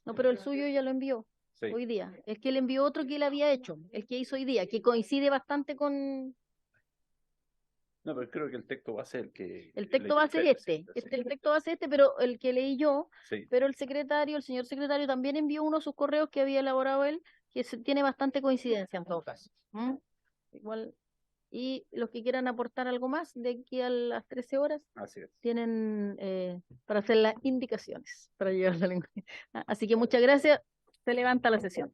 No, pero el suyo ya lo envió hoy día. Es que él envió otro que él había hecho, el que hizo hoy día, que coincide bastante con... No, pero creo que el texto va a ser que... El texto va a ser el texto va a ser pero el que leí yo, Sí. pero el señor secretario también envió uno de sus correos que había elaborado él, que tiene bastante coincidencia en todo caso. ¿Mm? Igual, y los que quieran aportar algo más de aquí a las 13 horas, Así es. tienen para hacer las indicaciones, para llevar la lengua. Así que muchas gracias, se levanta la sesión.